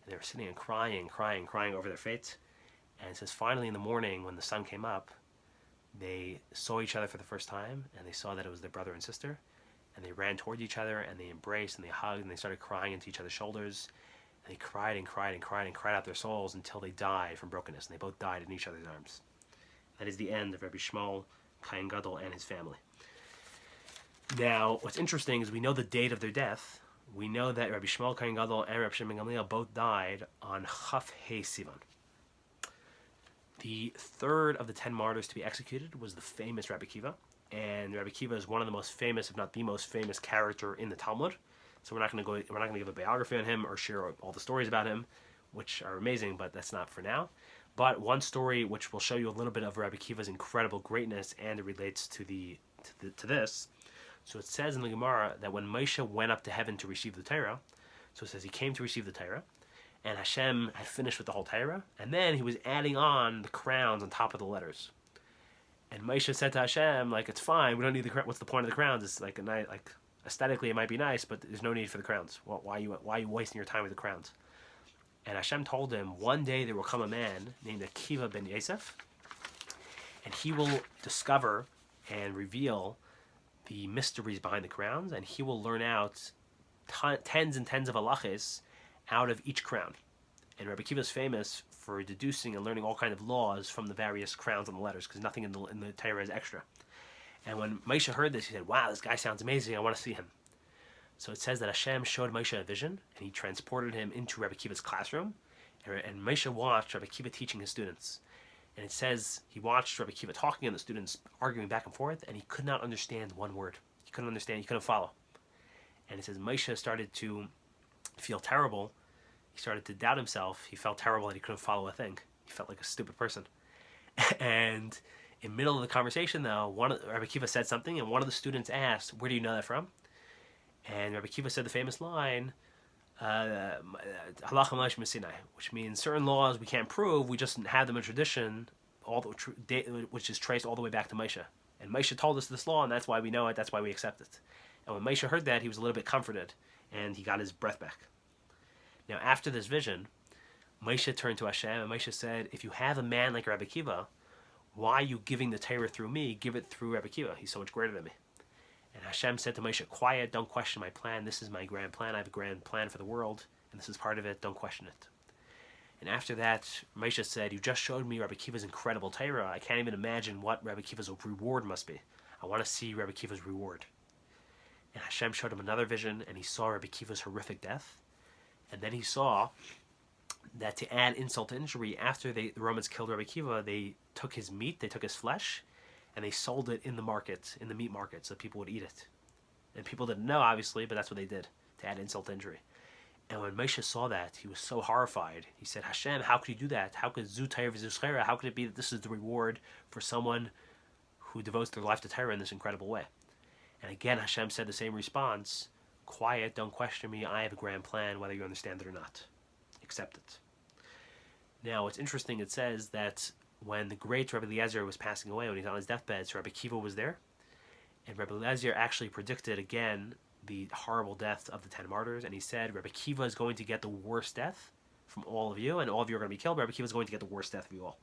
And they were sitting and crying over their fate. And it says finally in the morning when the sun came up, they saw each other for the first time, and they saw that it was their brother and sister, and they ran toward each other, and they embraced, and they hugged, and they started crying into each other's shoulders. And they cried and cried and cried and cried out their souls until they died from brokenness, and they both died in each other's arms. That is the end of Rabbi Yismael Kohen Gadol and his family. Now, what's interesting is we know the date of their death. We know that Rabbi Yismael Kohen Gadol and Rabbi Shimon Gamliel both died on Chaf Hei Sivan. The third of the 10 martyrs to be executed was the famous Rabbi Akiva, and Rabbi Akiva is one of the most famous, if not the most famous, character in the Talmud. So we're not going to give a biography on him or share all the stories about him, which are amazing, but that's not for now. But one story which will show you a little bit of Rabbi Akiva's incredible greatness, and it relates to the to this. So it says in the Gemara that when Moshe went up to heaven to receive the Torah, so it says he came to receive the Torah, and Hashem had finished with the whole Torah, and then he was adding on the crowns on top of the letters. And Moshe said to Hashem, like, it's fine, we don't need the crowns. What's the point of the crowns? It's like aesthetically it might be nice, but there's no need for the crowns. Why are you wasting your time with the crowns? And Hashem told him, one day there will come a man named Akiva ben Yosef, and he will discover and reveal the mysteries behind the crowns, and he will learn out tens and tens of halachas out of each crown. And Rabbi Akiva is famous for deducing and learning all kinds of laws from the various crowns on the letters, because nothing in the Torah is extra. And when Moshe heard this, he said, wow, this guy sounds amazing, I want to see him. So it says that Hashem showed Moshe a vision, and he transported him into Rabbi Akiva's classroom, and Moshe watched Rabbi Akiva teaching his students. And it says he watched Rabbi Akiva talking and the students arguing back and forth, and he could not understand one word. He couldn't understand, he couldn't follow. And it says Moshe started to feel terrible. He started to doubt himself. He felt terrible that he couldn't follow a thing. He felt like a stupid person. And in the middle of the conversation, though, Rabbi Akiva said something, and one of the students asked, where do you know that from? And Rabbi Akiva said the famous line, Halacha Moshe Sinai, which means certain laws we can't prove, we just have them in tradition, which is traced all the way back to Moshe. And Moshe told us this law, and that's why we know it, that's why we accept it. And when Moshe heard that, he was a little bit comforted, and he got his breath back. Now, after this vision, Moshe turned to Hashem, and Moshe said, if you have a man like Rabbi Akiva, why are you giving the Torah through me? Give it through Rabbi Akiva. He's so much greater than me. And Hashem said to Moshe, quiet, don't question my plan. This is my grand plan. I have a grand plan for the world, and this is part of it. Don't question it. And after that, Moshe said, you just showed me Rabbi Akiva's incredible Torah. I can't even imagine what Rabbi Akiva's reward must be. I want to see Rabbi Akiva's reward. And Hashem showed him another vision, and he saw Rabbi Akiva's horrific death. And then he saw that to add insult to injury, after the Romans killed Rabbi Akiva, they took his meat, they took his flesh, and they sold it in the market, in the meat market, so people would eat it. And people didn't know, obviously, but that's what they did, to add insult to injury. And when Moshe saw that, he was so horrified. He said, Hashem, how could you do that? How could how could it be that this is the reward for someone who devotes their life to Torah in this incredible way? And again, Hashem said the same response, quiet, don't question me, I have a grand plan, whether you understand it or not. Accept it. Now, what's interesting, it says that when the great Rabbi Eleazer was passing away, when he was on his deathbed, so Rabbi Akiva was there, and Rabbi Eleazer actually predicted again the horrible death of the 10 martyrs, and he said, Rabbi Akiva is going to get the worst death from all of you, and all of you are going to be killed. Rabbi Akiva is going to get the worst death of you all.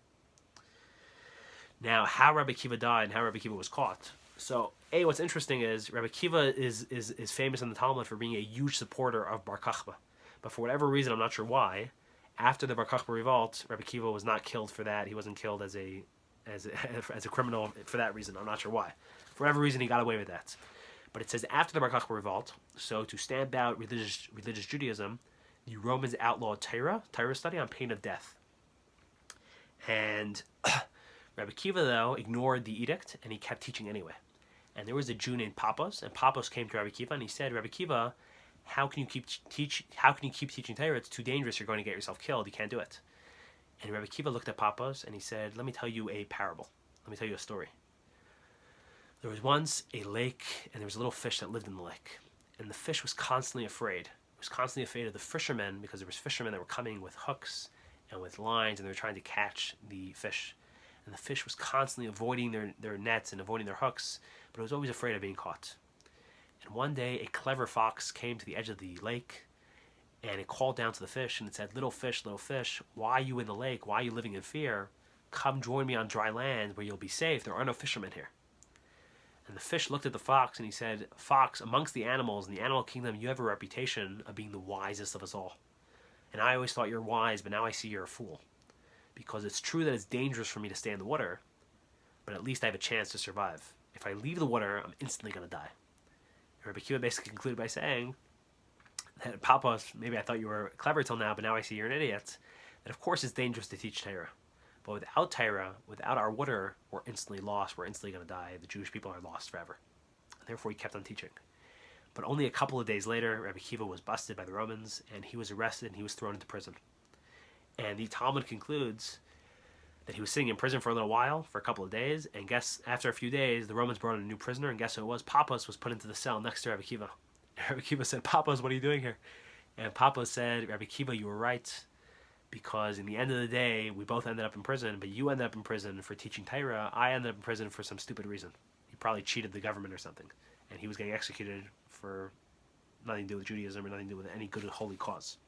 Now, how Rabbi Akiva died and how Rabbi Akiva was caught. So, what's interesting is Rabbi Akiva is famous in the Talmud for being a huge supporter of Bar Kokhba. But for whatever reason, I'm not sure why, after the Bar Kokhba revolt, Rabbi Akiva was not killed for that. He wasn't killed as a criminal for that reason. I'm not sure why. For whatever reason, he got away with that. But it says after the Bar Kokhba revolt, so to stamp out religious Judaism, the Romans outlawed Torah study on pain of death. And Rabbi Akiva, though, ignored the edict, and he kept teaching anyway. And there was a Jew named Pappos, and Pappos came to Rabbi Akiva, and he said, Rabbi Akiva, how can you keep teaching Torah? It's too dangerous. You're going to get yourself killed. You can't do it. And Rabbi Akiva looked at Pappos, and he said, let me tell you a parable. Let me tell you a story. There was once a lake, and there was a little fish that lived in the lake. And the fish was constantly afraid. It was constantly afraid of the fishermen, because there was fishermen that were coming with hooks and with lines, and they were trying to catch the fish. And the fish was constantly avoiding their nets and avoiding their hooks, but it was always afraid of being caught. And one day, a clever fox came to the edge of the lake, and it called down to the fish, and it said, little fish, why are you in the lake? Why are you living in fear? Come join me on dry land where you'll be safe. There are no fishermen here. And the fish looked at the fox, and he said, Fox, amongst the animals in the animal kingdom, you have a reputation of being the wisest of us all. And I always thought you're wise, but now I see you're a fool. Because it's true that it's dangerous for me to stay in the water, but at least I have a chance to survive. If I leave the water, I'm instantly going to die. And Rabbi Akiva basically concluded by saying that, Pappos, maybe I thought you were clever till now, but now I see you're an idiot. That of course it's dangerous to teach Torah. But without Torah, without our water, we're instantly lost. We're instantly going to die. The Jewish people are lost forever. And therefore, he kept on teaching. But only a couple of days later, Rabbi Akiva was busted by the Romans, and he was arrested, and he was thrown into prison. And the Talmud concludes that he was sitting in prison for a little while, for a couple of days, and guess, after a few days, the Romans brought in a new prisoner, and guess who it was? Papas was put into the cell next to Rabbi Akiva. Rabbi Akiva said, Papas, what are you doing here? And Papas said, Rabbi Akiva, you were right, because in the end of the day, we both ended up in prison, but you ended up in prison for teaching Torah. I ended up in prison for some stupid reason. He probably cheated the government or something, and he was getting executed for nothing to do with Judaism or nothing to do with any good holy cause.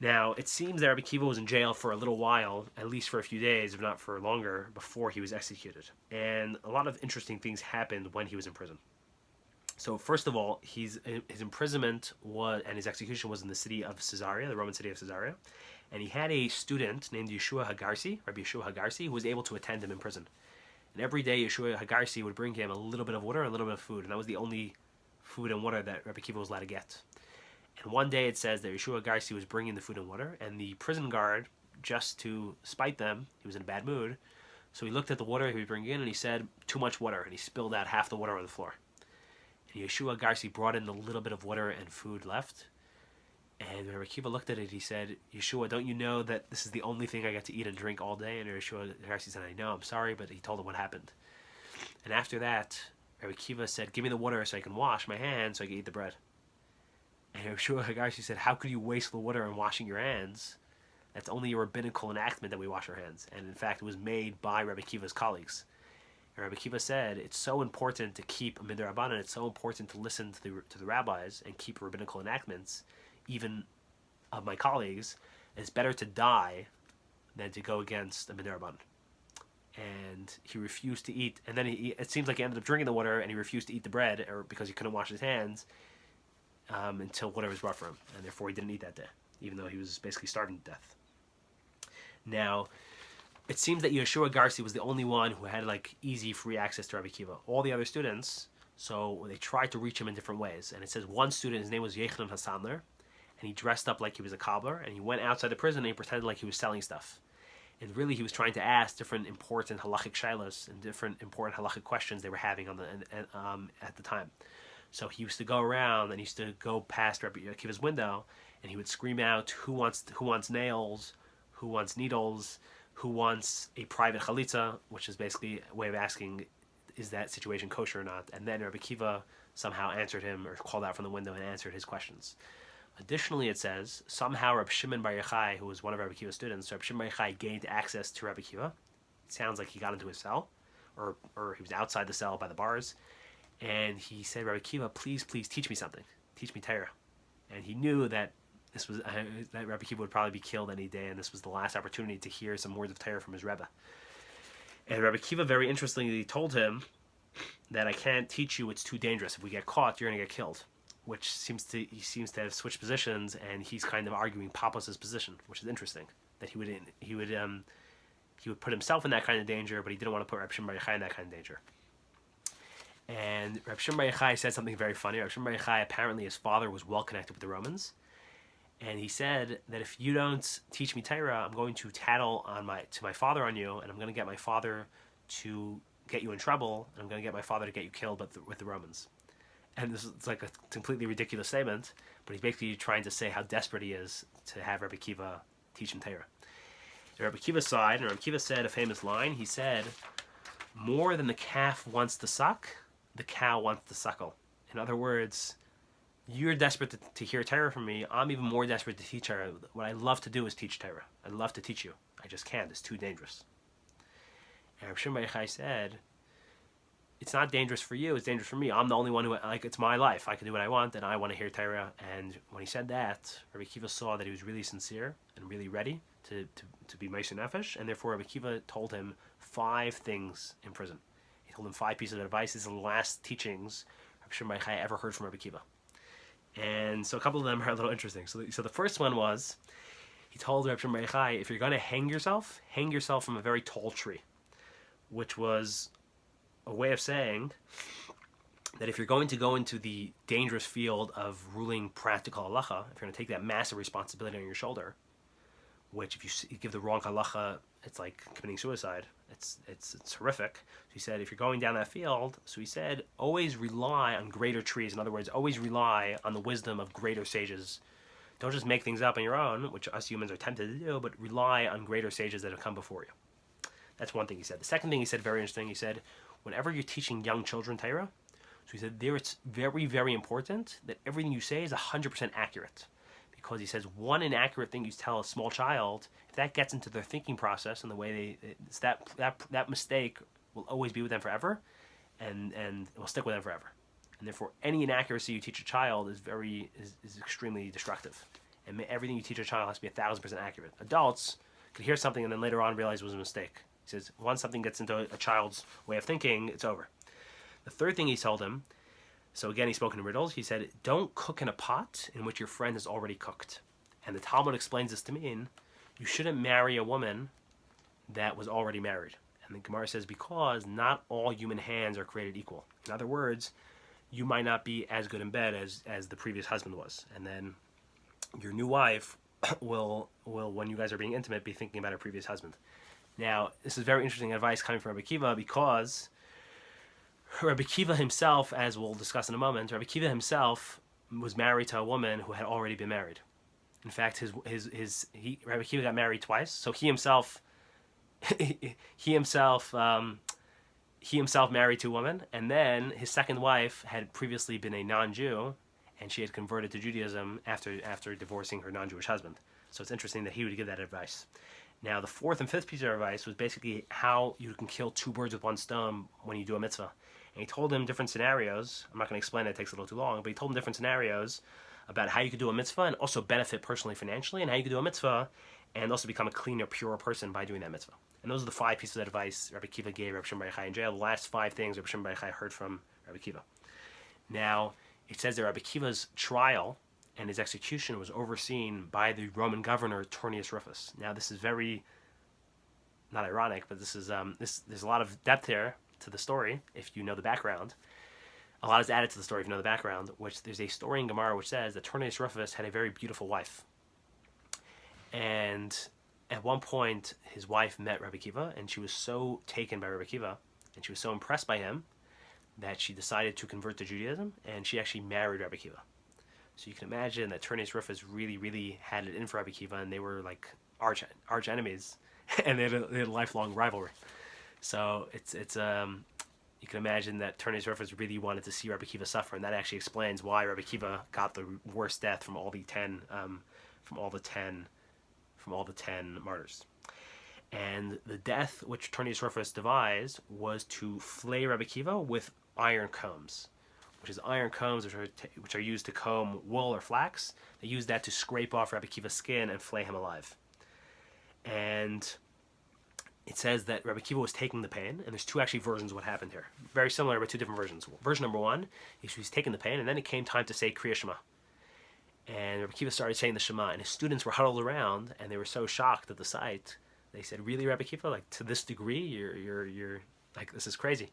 Now, it seems that Rabbi Akiva was in jail for a little while, at least for a few days, if not for longer, before he was executed. And a lot of interesting things happened when he was in prison. So first of all, his imprisonment and his execution was in the city of Caesarea, the Roman city of Caesarea. And he had a student named Yeshua Hagarsi, Rabbi Yeshua Hagarsi, who was able to attend him in prison. And every day, Yeshua Hagarsi would bring him a little bit of water and a little bit of food. And that was the only food and water that Rabbi Akiva was allowed to get. And one day it says that Yeshua Hagarsi was bringing the food and water, and the prison guard, just to spite them, he was in a bad mood, so he looked at the water he was bringing in and he said, too much water, and he spilled out half the water on the floor. And Yeshua Hagarsi brought in the little bit of water and food left, and when Rabbi Akiva looked at it, he said, Yeshua, don't you know that this is the only thing I get to eat and drink all day? And Yeshua Hagarsi said, I know, I'm sorry, but he told him what happened. And after that, Rabbi Akiva said, give me the water so I can wash my hands so I can eat the bread. And Yeshua Hagarsi said, how could you waste the water in washing your hands? That's only a rabbinical enactment that we wash our hands. And in fact, it was made by Rabbi Akiva's colleagues. And Rabbi Akiva said, it's so important to keep a midrabanan, it's so important to listen to the rabbis and keep rabbinical enactments, even of my colleagues. It's better to die than to go against a midrabanan. And he refused to eat. And then it seems like he ended up drinking the water and he refused to eat the bread because he couldn't wash his hands. Until water was brought for him, and therefore he didn't eat that day, even though he was basically starving to death. Now, it seems that Yeshua Hagarsi was the only one who had easy, free access to Rabbi Akiva. All the other students, so they tried to reach him in different ways. And it says one student, his name was Yochanan Hasandler, and he dressed up like he was a cobbler, and he went outside the prison and he pretended like he was selling stuff. And really, he was trying to ask different important halachic shilas and different important halachic questions they were having at the time. So he used to go around and he used to go past Rabbi Akiva's window and he would scream out, who wants nails, who wants needles, who wants a private chalitza, which is basically a way of asking, is that situation kosher or not? And then Rabbi Akiva somehow answered him or called out from the window and answered his questions. Additionally, it says, somehow Rabbi Shimon Bar Yochai, who was one of Rabbi Akiva's students, Rabbi Shimon Bar Yochai gained access to Rabbi Akiva. It sounds like he got into his cell, or he was outside the cell by the bars. And he said, Rabbi Akiva, please teach me something. Teach me Torah. And he knew that that Rabbi Akiva would probably be killed any day, and this was the last opportunity to hear some words of Torah from his Rebbe. And Rabbi Akiva, very interestingly, told him that I can't teach you, it's too dangerous. If we get caught, you're going to get killed. Which he seems to have switched positions, and he's kind of arguing Papas' position, which is interesting. That he would put himself in that kind of danger, but he didn't want to put Rabbi Shimon Bar Yochai in that kind of danger. And Rabbi Shimon Bar Yochai said something very funny. Rabbi Shimon Bar Yochai, apparently his father was well connected with the Romans. And he said that if you don't teach me Torah, I'm going to tattle to my father on you, and I'm going to get my father to get you in trouble, and I'm going to get my father to get you killed with the Romans. And it's like a completely ridiculous statement, but he's basically trying to say how desperate he is to have Rabbi Akiva teach him Torah. And Rabbi Akiva's side, and Rabbi Akiva said a famous line, he said, more than the calf wants to suck, the cow wants to suckle. In other words, you're desperate to hear Torah from me. I'm even more desperate to teach Torah. What I love to do is teach Torah. I love to teach you. I just can't. It's too dangerous. And Rabbi Shimon Bar Yochai said, it's not dangerous for you. It's dangerous for me. I'm the only one who, it's my life. I can do what I want, and I want to hear Torah. And when he said that, Rabbi Akiva saw that he was really sincere and really ready to be Meiser Nefesh. And therefore, Rabbi Akiva told him 5 things in prison. He told him 5 pieces of advice. These are the last teachings Rabbi Shimon Bar Yochai ever heard from Rabbi Akiva. And so a couple of them are a little interesting. So the first one was, he told Rabbi Shimon Bar Yochai, if you're going to hang yourself from a very tall tree, which was a way of saying that if you're going to go into the dangerous field of ruling practical halacha, if you're going to take that massive responsibility on your shoulder, which if you give the wrong halacha, it's like committing suicide. It's horrific. So he said, if you're going down that field, so he said, always rely on greater trees. In other words, always rely on the wisdom of greater sages Don't just make things up on your own, which us humans are tempted to do, but rely on greater sages that have come before you. That's one thing he said. The second thing he said, very interesting, he said, whenever you're teaching young children Torah, so he said, there it's very, very important that everything you say is 100% accurate. Because he says, one inaccurate thing you tell a small child, if that gets into their thinking process and the way that mistake will always be with them forever, and it will stick with them forever. And therefore, any inaccuracy you teach a child is extremely destructive. And everything you teach a child has to be 1,000% accurate. Adults could hear something and then later on realize it was a mistake. He says, once something gets into a child's way of thinking, it's over. The third thing he told him, so again, he spoke in riddles. He said, don't cook in a pot in which your friend has already cooked. And the Talmud explains this to mean, you shouldn't marry a woman that was already married. And the Gemara says, because not all human hands are created equal. In other words, you might not be as good in bed as the previous husband was. And then your new wife will, when you guys are being intimate, be thinking about her previous husband. Now, this is very interesting advice coming from Rabbi Akiva, because Rabbi Akiva himself, as we'll discuss in a moment, Rabbi Akiva himself was married to a woman who had already been married. In fact, Rabbi Akiva got married twice, so he himself married two women, and then his second wife had previously been a non-Jew, and she had converted to Judaism after divorcing her non-Jewish husband. So it's interesting that he would give that advice. Now, the fourth and fifth piece of advice was basically how you can kill two birds with one stone when you do a mitzvah. And he told him different scenarios. I'm not going to explain it, it takes a little too long, but he told him different scenarios about how you could do a mitzvah and also benefit personally financially, and how you could do a mitzvah and also become a cleaner, purer person by doing that mitzvah. And those are the 5 pieces of advice Rabbi Akiva gave Rabbi Shimon Bar Yochai in jail. The last 5 things Rabbi Shimon Bar Yochai heard from Rabbi Akiva. Now, it says that Rabbi Akiva's trial and his execution was overseen by the Roman governor Tertius Rufus. Now, this is very, not ironic, but this is there's a lot of depth here to the story if you know the background. A lot is added to the story if you know the background, which there's a story in Gemara which says that Tertius Rufus had a very beautiful wife. And at one point, his wife met Rabbi Akiva, and she was so taken by Rabbi Akiva, and she was so impressed by him, that she decided to convert to Judaism, and she actually married Rabbi Akiva. So you can imagine that Tertius Rufus really, really had it in for Rabbi Akiva, and they were like arch enemies, and they had a lifelong rivalry. So it's you can imagine that Tertius Rufus really wanted to see Rabbi Akiva suffer, and that actually explains why Rabbi Akiva got the worst death from all the 10 martyrs. And the death which Tertius Rufus devised was to flay Rabbi Akiva with iron combs, which is iron combs which are used to comb wool or flax. They used that to scrape off Rabbi Akiva's skin and flay him alive. And it says that Rabbi Akiva was taking the pain, and there's 2 actually versions of what happened here. Very similar, but 2 different versions. Version number 1 is he's taking the pain, and then it came time to say Kriya Shema. And Rabbi Akiva started saying the Shema, and his students were huddled around, and they were so shocked at the sight. They said, "Really, Rabbi Akiva? Like, to this degree, you're like, this is crazy."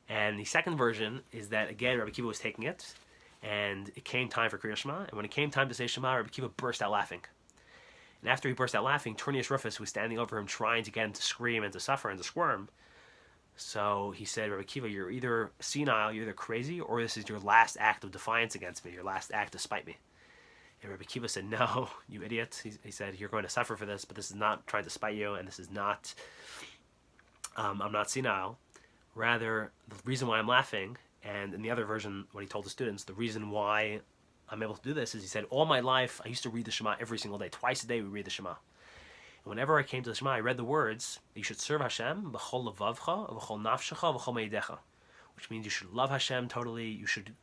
And the second version is that, again, Rabbi Akiva was taking it, and it came time for Kriya Shema, and when it came time to say Shema, Rabbi Akiva burst out laughing. And after he burst out laughing, Tertius Rufus was standing over him, trying to get him to scream and to suffer and to squirm. So he said, "Rabbi Akiva, you're either senile, you're either crazy, or this is your last act of defiance against me, your last act to spite me." And Rabbi Akiva said, "No, you idiot." He said, "You're going to suffer for this, but this is not trying to spite you, and this is not, I'm not senile. Rather, the reason why I'm laughing," and in the other version, what he told the students, the reason why I'm able to do this is, he said, all my life, I used to read the Shema every single day. Twice a day we read the Shema. And whenever I came to the Shema, I read the words, you should serve Hashem, b'chol levavcha, b'chol nafshecha, b'chol meidecha. Which means you should love Hashem totally, you should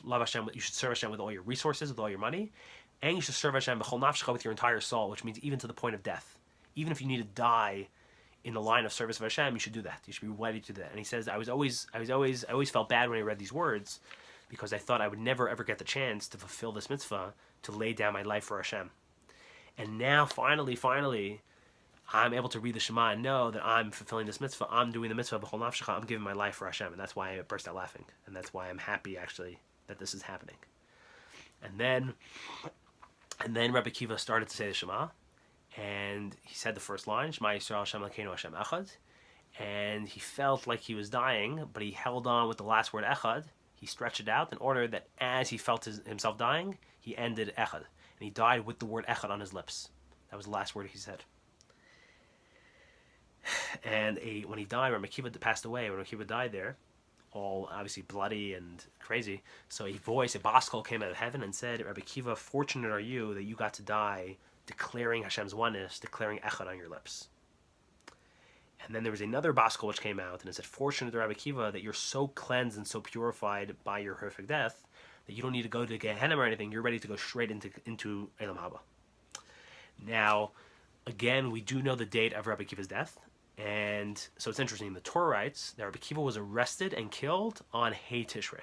love Hashem, you should serve Hashem with all your resources, with all your money, and you should serve Hashem b'chol nafshecha with your entire soul, which means even to the point of death. Even if you need to die in the line of service of Hashem, you should do that. You should be ready to do that. And he says, I always felt bad when I read these words, because I thought I would never ever get the chance to fulfill this mitzvah, to lay down my life for Hashem. And now, finally, I'm able to read the Shema and know that I'm fulfilling this mitzvah. I'm doing the mitzvah b'chol nafshecha. I'm giving my life for Hashem, and that's why I burst out laughing, and that's why I'm happy actually that this is happening. And then Rabbi Akiva started to say the Shema, and he said the first line, Shema Yisrael Hashem Elokeinu Hashem Echad, and he felt like he was dying, but he held on with the last word Echad. He stretched it out in order that as he felt himself dying, he ended Echad. and he died with the word echad on his lips. That was the last word he said. And when he died, when Akiva passed away, when Akiva died there, all obviously bloody and crazy, so a baskol came out of heaven and said, Rabbi Akiva, fortunate are you that you got to die declaring Hashem's oneness, declaring echad on your lips. And then there was another baskol which came out, and it said, fortunate to Rabbi Akiva that you're so cleansed and so purified by your horrific death that you don't need to go to Gehenna or anything, you're ready to go straight into Elam Haba. Now, again, we do know the date of Rabbi Akiva's death, and so it's interesting. The Torah writes that Rabbi Akiva was arrested and killed on Hey Tishrei.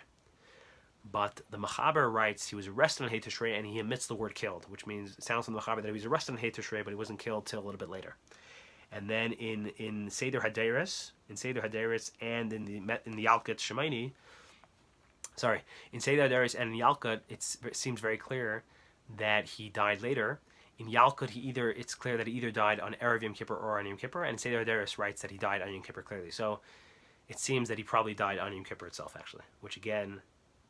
But the Mechaber writes he was arrested on Hey Tishrei, and he omits the word killed, which means, it sounds from the Mechaber that he was arrested on Hey Tishrei, but he wasn't killed till a little bit later. And then in Seder Hadeiros, and in the Yalkut Shemaini, in Seder Hadeiros and in Yalkut, it seems very clear that he died later. In Yalkut, it's clear that he either died on Erev Yom Kippur or on Yom Kippur, and Seder Hadeiros writes that he died on Yom Kippur clearly. So it seems that he probably died on Yom Kippur itself, actually, which again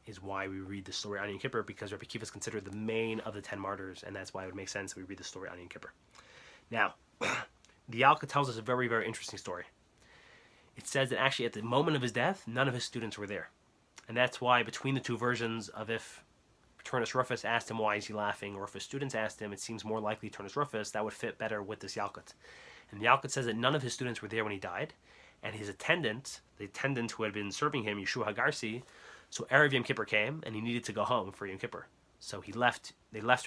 is why we read the story on Yom Kippur, because Rabbi Akiva is considered the main of the 10 martyrs, and that's why it would make sense that we read the story on Yom Kippur. Now, the Yalkut tells us a very, very interesting story. It says that actually at the moment of his death, none of his students were there. And that's why between the two versions of if Turnus Rufus asked him why is he laughing, or if his students asked him, it seems more likely Turnus Rufus, that would fit better with this Yalkut. And the Yalkut says that none of his students were there when he died, and his attendant, the attendant who had been serving him, Yeshua Hagarsi, so Erev Yom Kippur came, and he needed to go home for Yom Kippur. So they left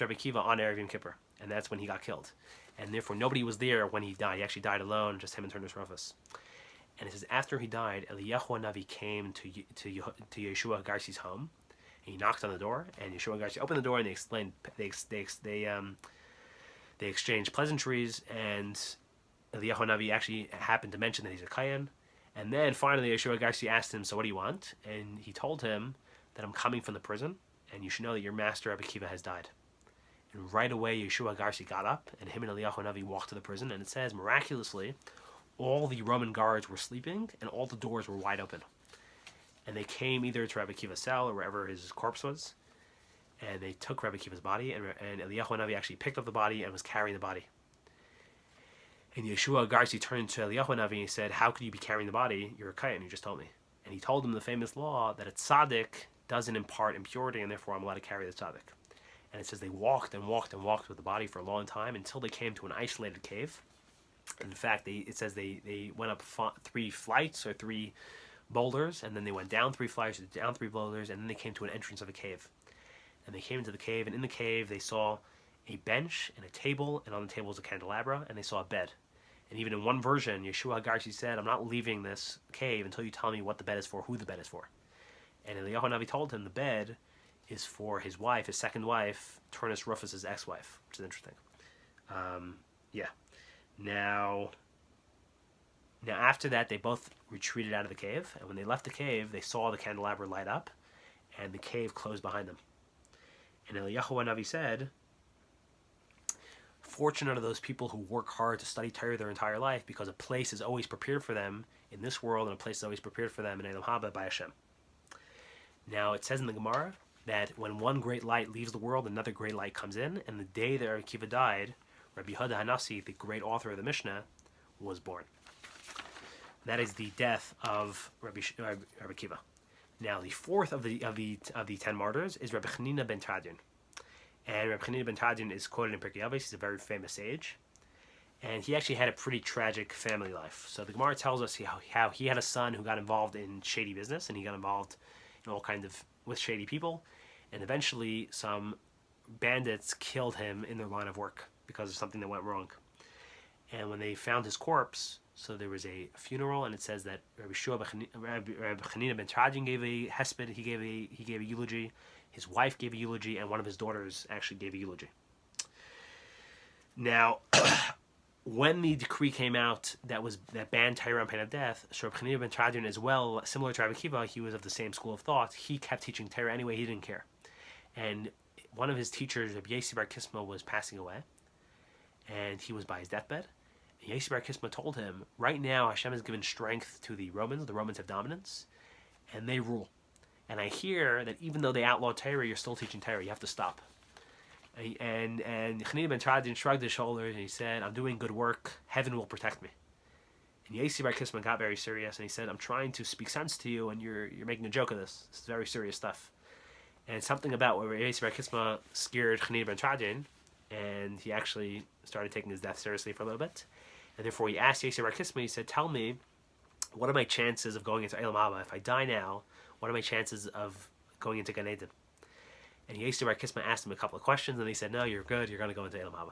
Rabbi Akiva on Erev Yom Kippur, and that's when he got killed. And therefore nobody was there when he died. He actually died alone, just him and Turnus Rufus. And it says after he died, Eliyahu Navi came to Yeshua Hagarsi's home, and he knocked on the door, and Yeshua Hagarsi opened the door, and they explained, they exchanged pleasantries, and Eliyahu Navi actually happened to mention that he's a Kohen. And then finally Yeshua Hagarsi asked him, so what do you want? And he told him that I'm coming from the prison, and you should know that your master Rabbi Akiva has died. And right away Yeshua Hagarsi got up, and him and Eliyahu Navi walked to the prison, and it says miraculously all the Roman guards were sleeping, and all the doors were wide open. And they came either to Rabbi Akiva's cell or wherever his corpse was, and they took Rabbi Akiva's body, and Eliyahu Navi actually picked up the body and was carrying the body. And Yeshua Hagarsi turned to Eliyahu Navi and he said, how could you be carrying the body? You're a Kohen, you just told me. And he told him the famous law that a tzaddik doesn't impart impurity, and therefore I'm allowed to carry the tzaddik. And it says they walked and walked and walked with the body for a long time until they came to an isolated cave. In fact, it says they went up 3 flights or 3 boulders, and then they went down 3 flights, down 3 boulders, and then they came to an entrance of a cave. And they came into the cave, and in the cave they saw a bench and a table, and on the table was a candelabra, and they saw a bed. And even in one version, Yeshua Hagarsi said, I'm not leaving this cave until you tell me what the bed is for, who the bed is for. And Eliyahu Navi told him the bed is for his wife, his second wife, Turnus Rufus' ex-wife, which is interesting. Now after that, they both retreated out of the cave, and when they left the cave, they saw the candelabra light up, and the cave closed behind them. And Eliyahu Navi said, fortunate are those people who work hard to study Torah their entire life, because a place is always prepared for them in this world, and a place is always prepared for them in Elam Haba by Hashem. Now, it says in the Gemara that when one great light leaves the world, another great light comes in, and the day that R Akiva died, Rabbi Yehudah Hanasi, the great author of the Mishnah, was born. That is the death of Rabbi Akiva. Now, the fourth of the 10 martyrs is Rabbi Chanina ben Teradyon. And Rabbi Chanina ben Teradyon is quoted in Pirkei Avos. He's a very famous sage. And he actually had a pretty tragic family life. So the Gemara tells us how he had a son who got involved in shady business, and he got involved in all kinds of with shady people. And eventually some bandits killed him in their line of work because of something that went wrong. And when they found his corpse, so there was a funeral, and it says that Rabbi Chanina ben Teradyon gave a hesped, he gave a eulogy, his wife gave a eulogy, and one of his daughters actually gave a eulogy. Now, when the decree came out that banned Torah on pain of death, so Rabbi Chanina ben Teradyon as well, similar to Rabbi Akiva, he was of the same school of thought. He kept teaching Torah anyway, he didn't care. And one of his teachers, Rabbi Yossi bar Kisma, was passing away, and he was by his deathbed. And Yossi bar Kisma told him, right now Hashem has given strength to the Romans have dominance, and they rule. And I hear that even though they outlawed Torah, you're still teaching Torah, you have to stop. And Chanina ben Teradyon shrugged his shoulders and he said, I'm doing good work. Heaven will protect me. And Yesi bar Kisma got very serious and he said, I'm trying to speak sense to you and you're making a joke of this. This is very serious stuff. And something about where Yesi bar Kisma scared Chanina ben Teradyon, and he actually started taking his death seriously for a little bit. And therefore he asked Yesi bar Kisma, he said, tell me, what are my chances of going into Elam? If I die now, what are my chances of going into Gan Eden? And Yesi bar Kisma asked him a couple of questions, and he said, no, you're good, you're going to go into Elam.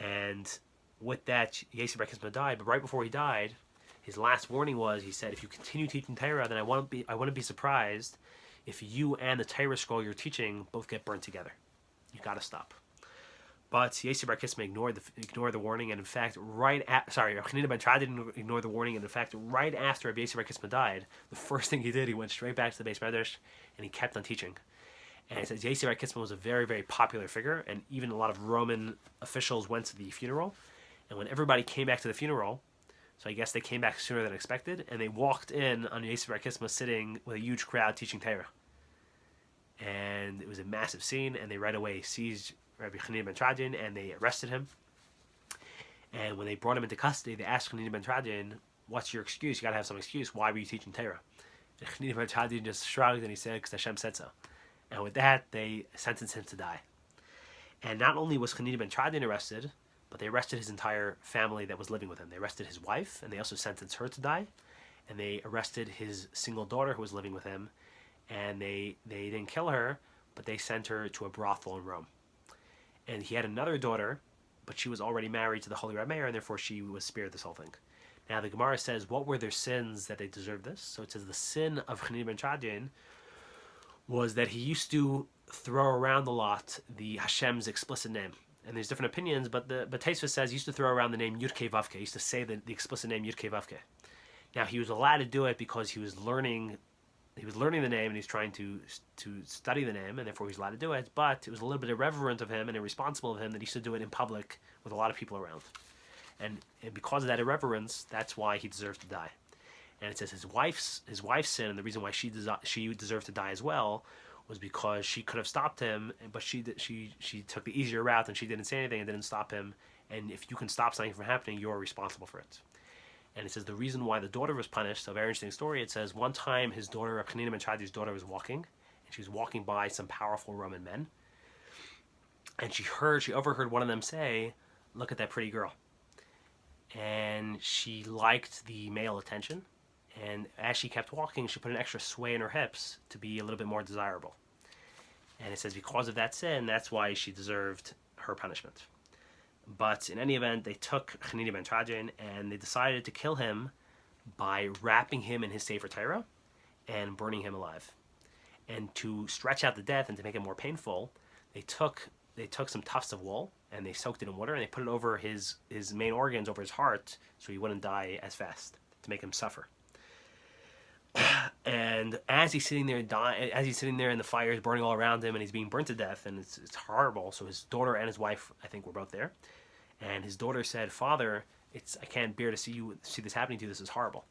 And with that, Yesi bar Kisma died, but right before he died, his last warning was, he said, if you continue teaching Torah, then I wouldn't be surprised if you and the Torah scroll you're teaching both get burnt together. You got to stop. But Yesi bar Kisma ignored the warning, and in fact, Chanina ben Teradyon ignored the warning, and in fact, right after Yesi bar Kisma died, the first thing he did, he went straight back to the Beis Medrash, and he kept on teaching. And it says Yesi bar Kisma was a very, very popular figure, and even a lot of Roman officials went to the funeral. And when everybody came back to the funeral, so I guess they came back sooner than expected, and they walked in on Yesi bar Kisma sitting with a huge crowd teaching Torah. And it was a massive scene, and they right away seized Rabbi Chanina ben Teradyon, and they arrested him. And when they brought him into custody, they asked Chanina ben Teradyon, what's your excuse? You got to have some excuse. Why were you teaching Torah? And Chanina ben Teradyon just shrugged, and he said, because Hashem said so. And with that, they sentenced him to die. And not only was Chanina ben Teradyon arrested, but they arrested his entire family that was living with him. They arrested his wife, and they also sentenced her to die. And they arrested his single daughter who was living with him, and they didn't kill her, but they sent her to a brothel in Rome. And he had another daughter, but she was already married to the Holy Reb Meir, and therefore she was spared this whole thing. Now the Gemara says, what were their sins that they deserved this? So it says the sin of Chanina ben Teradyon was that he used to throw around a lot the Hashem's explicit name. And there's different opinions, but Tosfos says he used to throw around the name Yud-Kei Vav-Kei. He used to say the explicit name Yud-Kei Vav-Kei. Now he was allowed to do it because he was learning the name, and he's trying to study the name, and therefore he's allowed to do it. But it was a little bit irreverent of him and irresponsible of him that he should do it in public with a lot of people around. And because of that irreverence, that's why he deserves to die. And it says his wife's sin, and the reason why she deserved to die as well, was because she could have stopped him, but she took the easier route, and she didn't say anything and didn't stop him. And if you can stop something from happening, you're responsible for it. And it says the reason why the daughter was punished, so a very interesting story, it says one time his daughter, Chanina ben Teradion's daughter, was walking, and she was walking by some powerful Roman men, and she overheard one of them say, look at that pretty girl. And she liked the male attention, and as she kept walking, she put an extra sway in her hips to be a little bit more desirable. And it says because of that sin, that's why she deserved her punishment. But in any event, they took Chanina ben Teradyon and they decided to kill him by wrapping him in his Sefer Torah and burning him alive. And to stretch out the death and to make it more painful, they took some tufts of wool and they soaked it in water and they put it over his main organs, over his heart, so he wouldn't die as fast, to make him suffer. And as he's sitting there and the fire is burning all around him and he's being burnt to death, and it's horrible. So his daughter and his wife, I think, were both there. And his daughter said, Father, I can't bear to see this happening to you. This is horrible.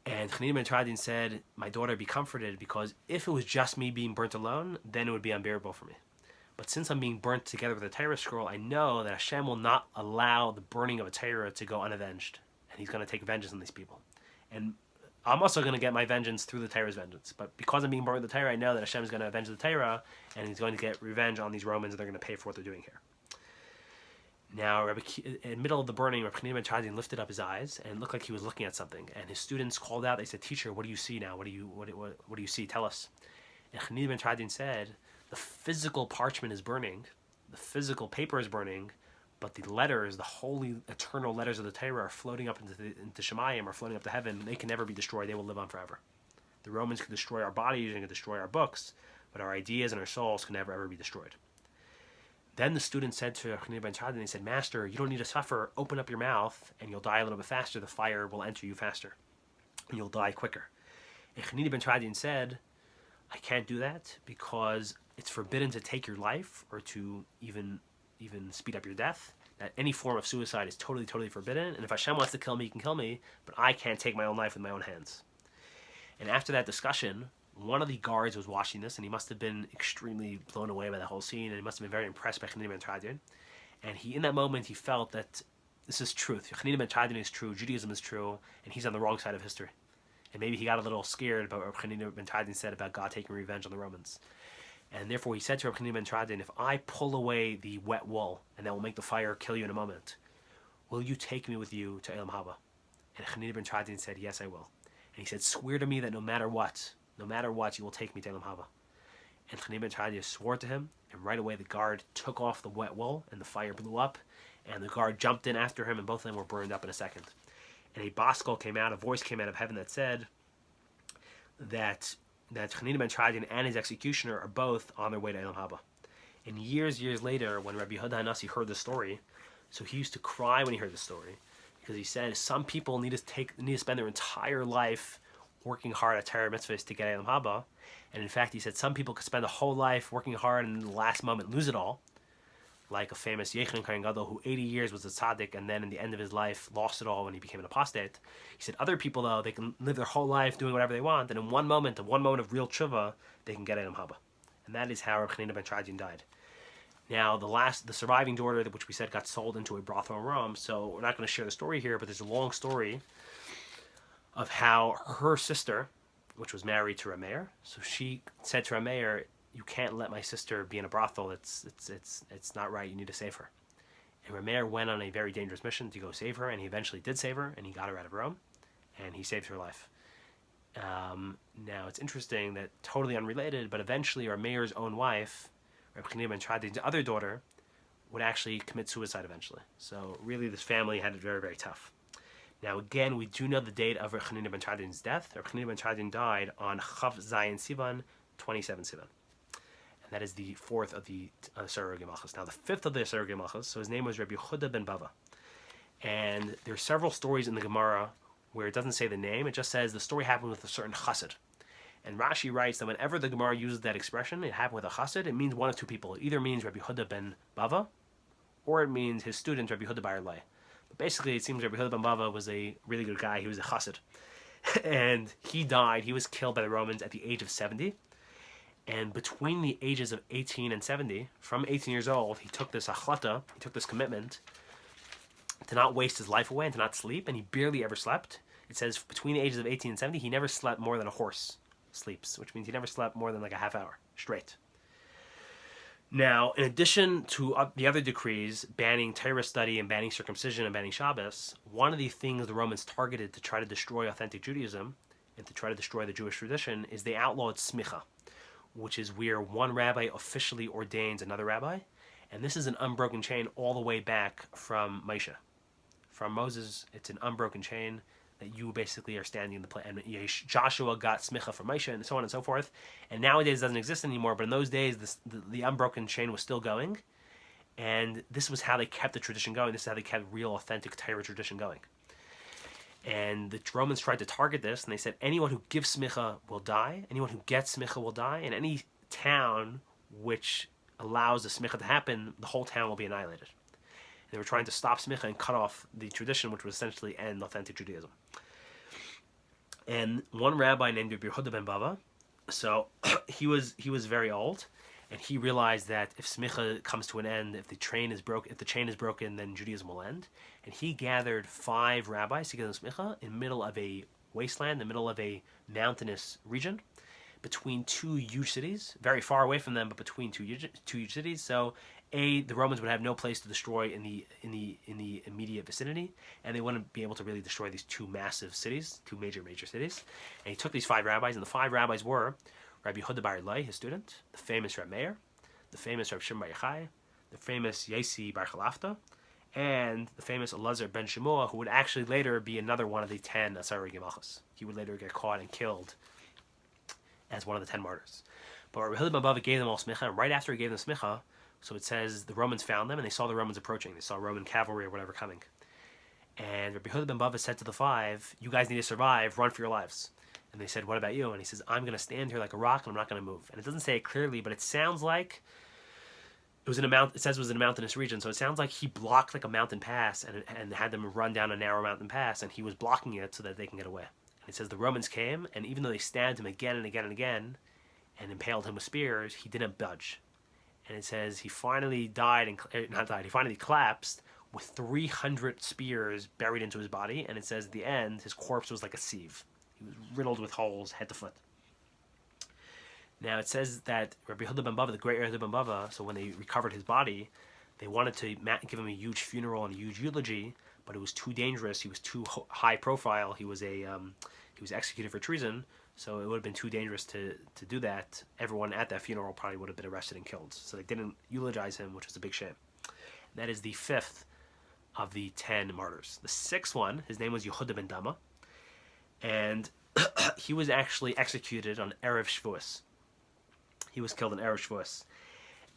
And Chanina ben Teradyon said, my daughter, be comforted, because if it was just me being burnt alone, then it would be unbearable for me. But since I'm being burnt together with a Torah scroll, I know that Hashem will not allow the burning of a Torah to go unavenged. And he's going to take vengeance on these people. And I'm also going to get my vengeance through the Torah's vengeance. But because I'm being burnt with the Torah, I know that Hashem is going to avenge the Torah, and he's going to get revenge on these Romans, and they're going to pay for what they're doing here. Now, in the middle of the burning, Rabbi Chanina ben Teradyon lifted up his eyes and looked like he was looking at something. And his students called out. They said, "Teacher, what do you see now? What do you see? Tell us." And Chanina ben Teradyon said, "The physical parchment is burning, the physical paper is burning, but the letters, the holy, eternal letters of the Torah, are floating up into Shemayim, are floating up to heaven. They can never be destroyed. They will live on forever. The Romans can destroy our bodies and can destroy our books, but our ideas and our souls can never ever be destroyed." Then the student said to Chanina ben Teradyon, he said, "Master, you don't need to suffer. Open up your mouth and you'll die a little bit faster. The fire will enter you faster and you'll die quicker." And Chanina ben Teradyon said, "I can't do that because it's forbidden to take your life or to even speed up your death. That any form of suicide is totally, totally forbidden. And if Hashem wants to kill me, he can kill me, but I can't take my own life with my own hands." And after that discussion, one of the guards was watching this, and he must have been extremely blown away by the whole scene, and he must have been very impressed by Chanina ben Teradyon. And in that moment, he felt that this is truth. Chanina ben Teradyon is true, Judaism is true, and he's on the wrong side of history. And maybe he got a little scared about what Chanina ben Teradyon said about God taking revenge on the Romans. And therefore he said to Chanina ben Teradyon, if I pull away the wet wool, and that will make the fire kill you in a moment, will you take me with you to Elam Haba? And Chanina ben Teradyon said, yes, I will. And he said, swear to me that no matter what, you will take me to Elam Haba. And Chanina ben Teradyon swore to him, and right away the guard took off the wet wool, and the fire blew up, and the guard jumped in after him, and both of them were burned up in a second. And a boskol came out, a voice came out of heaven that said that Chanina ben Teradyon and his executioner are both on their way to Elam Haba. And years later, when Rabbi Yehudah Hanassi heard the story, so he used to cry when he heard the story, because he said some people need to spend their entire life working hard at Torah mitzvahs to get Elam Haba. And in fact, he said some people could spend a whole life working hard and in the last moment lose it all. Like a famous Yochanan Gadol who 80 years was a tzaddik and then in the end of his life lost it all when he became an apostate. He said other people, though, they can live their whole life doing whatever they want, and in one moment of real tshuva, they can get Elam Haba. And that is how Chanina ben Teradyon died. Now, the surviving daughter, which we said got sold into a brothel in Rome, so we're not going to share the story here, but there's a long story of how her sister, which was married to Rameir, so she said to Rameir, you can't let my sister be in a brothel. It's not right. You need to save her. And Rameir went on a very dangerous mission to go save her, and he eventually did save her, and he got her out of Rome, and he saved her life. Now, it's interesting that, totally unrelated, but eventually Rameir's own wife, Rabbi Chanina ben Teradyon's other daughter, would actually commit suicide eventually. So really this family had it very, very tough. Now again, we do know the date of Rabbi Chanina ben Teradyon's death. Rabbi Chanina ben Teradyon died on Chav Zayin Sivan, 27 Sivan. And that is the fourth of the Asar Malchus. Now the fifth of the Asar Malchus, so his name was Rabbi Yehudah ben Bava. And there are several stories in the Gemara where it doesn't say the name, it just says the story happened with a certain chassid. And Rashi writes that whenever the Gemara uses that expression, it happened with a chassid, it means one of two people. It either means Rabbi Yehudah ben Bava, or it means his student, Rabbi Yehudah bar Elai. But basically, it seems Rabbi Yehudah ben Bava was a really good guy. He was a chassid. And he died, he was killed by the Romans at the age of 70. And between the ages of 18 and 70, from 18 years old, he took this achlata, he took this commitment to not waste his life away and to not sleep, and he barely ever slept. It says between the ages of 18 and 70, he never slept more than a horse sleeps, which means he never slept more than like a half hour straight. Now, in addition to the other decrees banning Torah study and banning circumcision and banning Shabbos, one of the things the Romans targeted to try to destroy authentic Judaism and to try to destroy the Jewish tradition is they outlawed smicha, which is where one rabbi officially ordains another rabbi. And this is an unbroken chain all the way back from Moshe. From Moses, it's an unbroken chain that you basically are standing in the place. And Joshua got smicha from Moshe and so on and so forth. And nowadays it doesn't exist anymore, but in those days the unbroken chain was still going. And this was how they kept the tradition going. This is how they kept real authentic Torah tradition going. And the Romans tried to target this, and they said anyone who gives smicha will die. Anyone who gets smicha will die. And any town which allows the smicha to happen, the whole town will be annihilated. They were trying to stop smicha and cut off the tradition, which would essentially end authentic Judaism. And one rabbi named Rabbi Yehudah ben Bava, so he was very old, and he realized that if smicha comes to an end, if the chain is broken, then Judaism will end. And he gathered 5 rabbis to give them smicha in the middle of a wasteland, in the middle of a mountainous region, between 2 huge cities, very far away from them, but between two huge cities. So the Romans would have no place to destroy in the immediate vicinity, and they wouldn't be able to really destroy these 2 massive cities, 2 major cities. And he took these 5 rabbis, and the 5 rabbis were Rabbi Yehudah bar Elai, his student, the famous Reb Meir, the famous Reb Shimon bar Yochai, the famous Yesi bar Chalafta, and the famous Eleazer ben Shamua, who would actually later be another one of the 10 Asar Malchus. He would later get caught and killed as one of the 10 martyrs. But Rabbi Yehudah ben Bava gave them all smicha, and right after he gave them smicha, so it says the Romans found them, and they saw the Romans approaching. They saw Roman cavalry or whatever coming. And Rabbi Yehudah ben Bava said to the 5, you guys need to survive, run for your lives. And they said, what about you? And he says, I'm going to stand here like a rock, and I'm not going to move. And it doesn't say it clearly, but it sounds like it says it was in a mountainous region, so it sounds like he blocked like a mountain pass and had them run down a narrow mountain pass, and he was blocking it so that they can get away. And It says the Romans came, and even though they stabbed him again and again and again, and impaled him with spears, he didn't budge. And it says he finally died, he finally collapsed with 300 spears buried into his body, and it says at the end, his corpse was like a sieve. He was riddled with holes, head to foot. Now it says that Rabbi Yehudah ben Bava, the great Yehudah ben Bava, so when they recovered his body, they wanted to give him a huge funeral and a huge eulogy, but it was too dangerous. He was too high profile. He was executed for treason, so it would have been too dangerous to do that. Everyone at that funeral probably would have been arrested and killed. So they didn't eulogize him, which was a big shame. That is the 5th of the 10 martyrs. The 6th one, his name was Yehudah ben Dama, and he was actually executed on Erev Shavuos. He was killed on Erev Shavuos.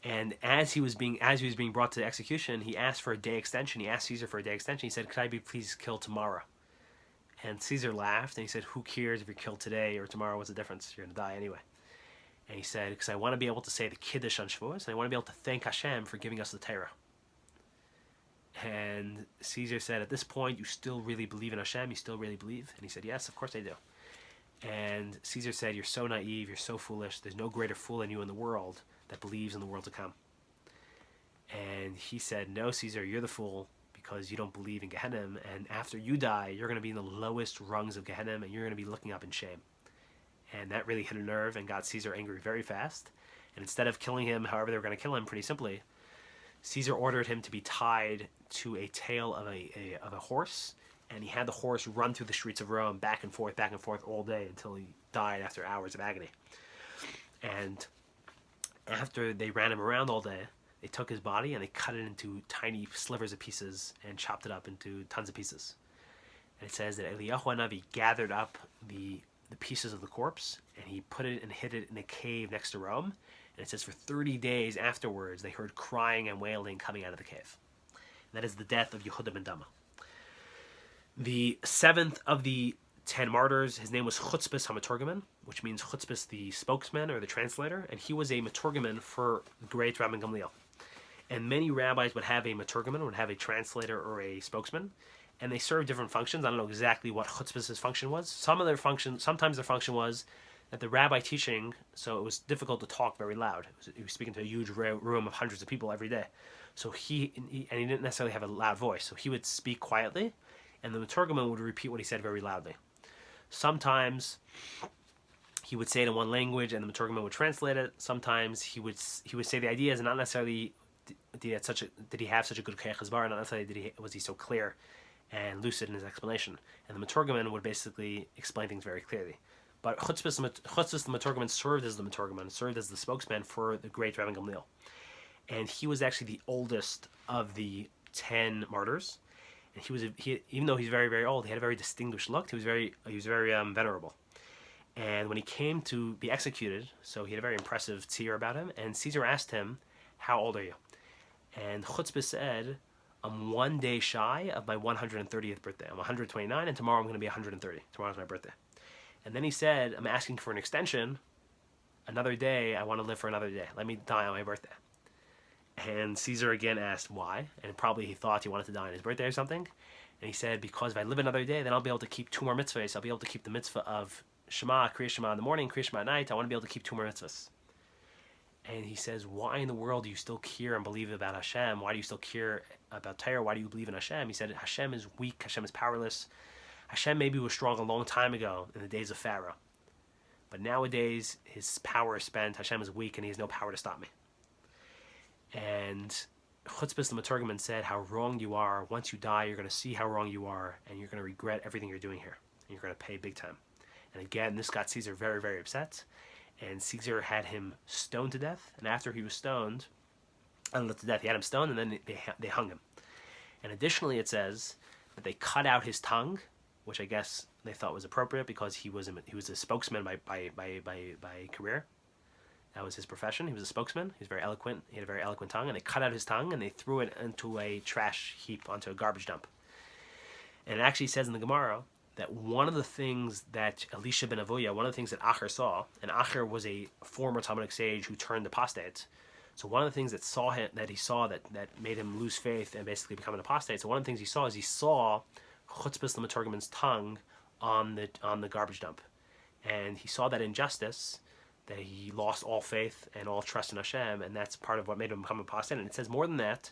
And as he was being brought to execution, he asked for a day extension. He asked Caesar for a day extension. He said, "Could I be please killed tomorrow?" And Caesar laughed, and he said, "Who cares if you're killed today or tomorrow? What's the difference? You're going to die anyway." And he said, "Because I want to be able to say the Kiddush on Shavuos, and I want to be able to thank Hashem for giving us the Torah." And Caesar said, "At this point, you still really believe in Hashem? You still really believe?" And he said, "Yes, of course I do." And Caesar said, "You're so naive, you're so foolish. There's no greater fool than you in the world that believes in the world to come." And he said, "No, Caesar, you're the fool because you don't believe in Gehenna, and after you die, you're going to be in the lowest rungs of Gehenna, and you're going to be looking up in shame." And that really hit a nerve and got Caesar angry very fast. And instead of killing him, however they were going to kill him, pretty simply, Caesar ordered him to be tied to a tail of a horse, and he had the horse run through the streets of Rome back and forth all day until he died after hours of agony. And after they ran him around all day, they took his body and they cut it into tiny slivers of pieces and chopped it up into tons of pieces. And it says that Eliyahu gathered up the pieces of the corpse and he put it and hid it in a cave next to Rome. And it says for 30 days afterwards, they heard crying and wailing coming out of the cave. And that is the death of Yehudah ben Dama. The 7th of the 10 martyrs, his name was Chutzpis Hameturgamen, which means Chutzpis the spokesman or the translator, and he was a Hameturgamen for the great Rabbi Gamliel. And many rabbis would have a Hameturgamen, would have a translator or a spokesman, and they served different functions. I don't know exactly what Chutzpis' function was. Sometimes their function was that the rabbi teaching, so it was difficult to talk very loud. He was speaking to a huge room of hundreds of people every day. So he didn't necessarily have a loud voice, so he would speak quietly, and the Hameturgamen would repeat what he said very loudly. Sometimes he would say it in one language and the Hameturgamen would translate it. Sometimes he would say the ideas and not necessarily did he have such a good Kayach Hasbar, not necessarily was he so clear and lucid in his explanation. And the Hameturgamen would basically explain things very clearly. But Chutzpis the Hameturgamen served as the spokesman for the great Rabbi Gamliel. And he was actually the oldest of the 10 martyrs. And even though he's very, very old, he had a very distinguished look. He was very venerable. And when he came to be executed, so he had a very impressive tzir about him, and Caesar asked him, "How old are you?" And Chutzpah said, "I'm 1 day shy of my 130th birthday. I'm 129, and tomorrow I'm going to be 130. Tomorrow's my birthday." And then he said, "I'm asking for an extension. Another day, I want to live for another day. Let me die on my birthday." And Caesar again asked why, and probably he thought he wanted to die on his birthday or something. And he said, "Because if I live another day, then I'll be able to keep 2 more mitzvahs. I'll be able to keep the mitzvah of Shema, Kriya Shema in the morning, Kriya Shema at night. I want to be able to keep 2 more mitzvahs." And he says, "Why in the world do you still care and believe about Hashem? Why do you still care about Torah? Why do you believe in Hashem?" He said, "Hashem is weak. Hashem is powerless. Hashem maybe was strong a long time ago in the days of Pharaoh. But nowadays, his power is spent. Hashem is weak and he has no power to stop me." And Chutzpis the Hameturgamen said, "How wrong you are. Once you die, you're going to see how wrong you are, and you're going to regret everything you're doing here. And you're going to pay big time." And again, this got Caesar very, very upset. And Caesar had him stoned to death. And after he was stoned, not to death, he had him stoned, and then they hung him. And additionally, it says that they cut out his tongue, which I guess they thought was appropriate because he was a spokesman by career. That was his profession. He was a spokesman. He was very eloquent. He had a very eloquent tongue. And they cut out his tongue and they threw it into a trash heap, onto a garbage dump. And it actually says in the Gemara that one of the things that Elisha ben Avuya, one of the things that Acher saw, and Acher was a former Talmudic sage who turned apostate. So one of the things that he saw that made him lose faith and basically become an apostate. So one of the things he saw Chutzpis the Hameturgamen's tongue on the garbage dump, and he saw that injustice, that he lost all faith and all trust in Hashem, and that's part of what made him become apostate. And it says more than that.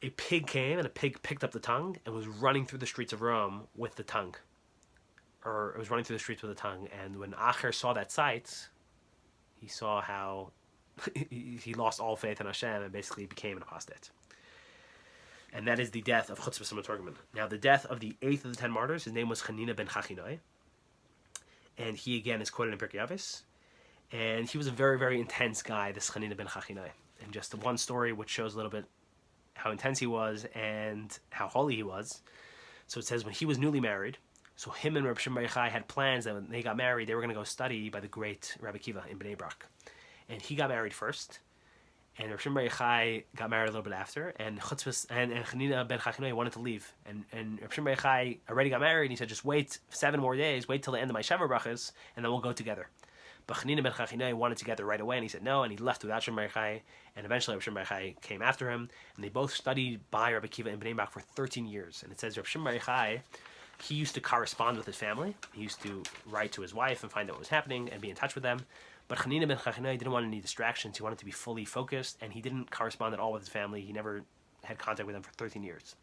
A pig came, and a pig picked up the tongue and was running through the streets of Rome with the tongue. Or it was running through the streets with the tongue. And when Acher saw that sight, he saw how he lost all faith in Hashem and basically became an apostate. And that is the death of Chutzpis Hameturgamen. Now, the death of the 8th of the 10 martyrs, his name was Chanina ben Chachinoy. And he, again, is quoted in Pirkei Avos. And he was a very, very intense guy, this Chanina ben Chachinoy. And just the one story which shows a little bit how intense he was and how holy he was. So it says when he was newly married, so him and Reb Shimon Bar Yochai had plans that when they got married, they were going to go study by the great R Akiva in Bnei Brak. And he got married first, and Reb Shimon Bar Yochai got married a little bit after, and Chutzpis and Chanina ben Chachinoy wanted to leave. And Reb Shimon Bar Yochai already got married, and he said, just wait 7 more days, wait till the end of my Sheva brachas, and then we'll go together. But Chanina ben Chachinoy wanted to get there right away, and he said no, and he left without Shimon Bar Yochai, and eventually Reb Shimon Bar Yochai came after him, and they both studied by Reb Akiva in Bnei Brak for 13 years. And it says Reb Shimon Bar Yochai, he used to correspond with his family. He used to write to his wife and find out what was happening and be in touch with them. But Chanina ben Chachinoy didn't want any distractions. He wanted to be fully focused, and he didn't correspond at all with his family. He never had contact with them for 13 years.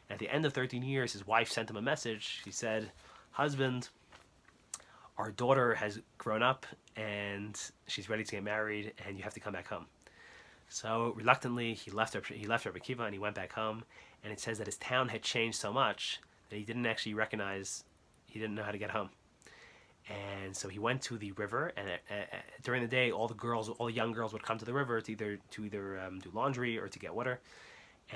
And at the end of 13 years, his wife sent him a message. She said, "Husband, our daughter has grown up and she's ready to get married, and you have to come back home." So reluctantly, he left R Akiva and he went back home. And it says that his town had changed so much that he didn't actually recognize, he didn't know how to get home. And so he went to the river, and during the day, all the young girls would come to the river to either do laundry or to get water.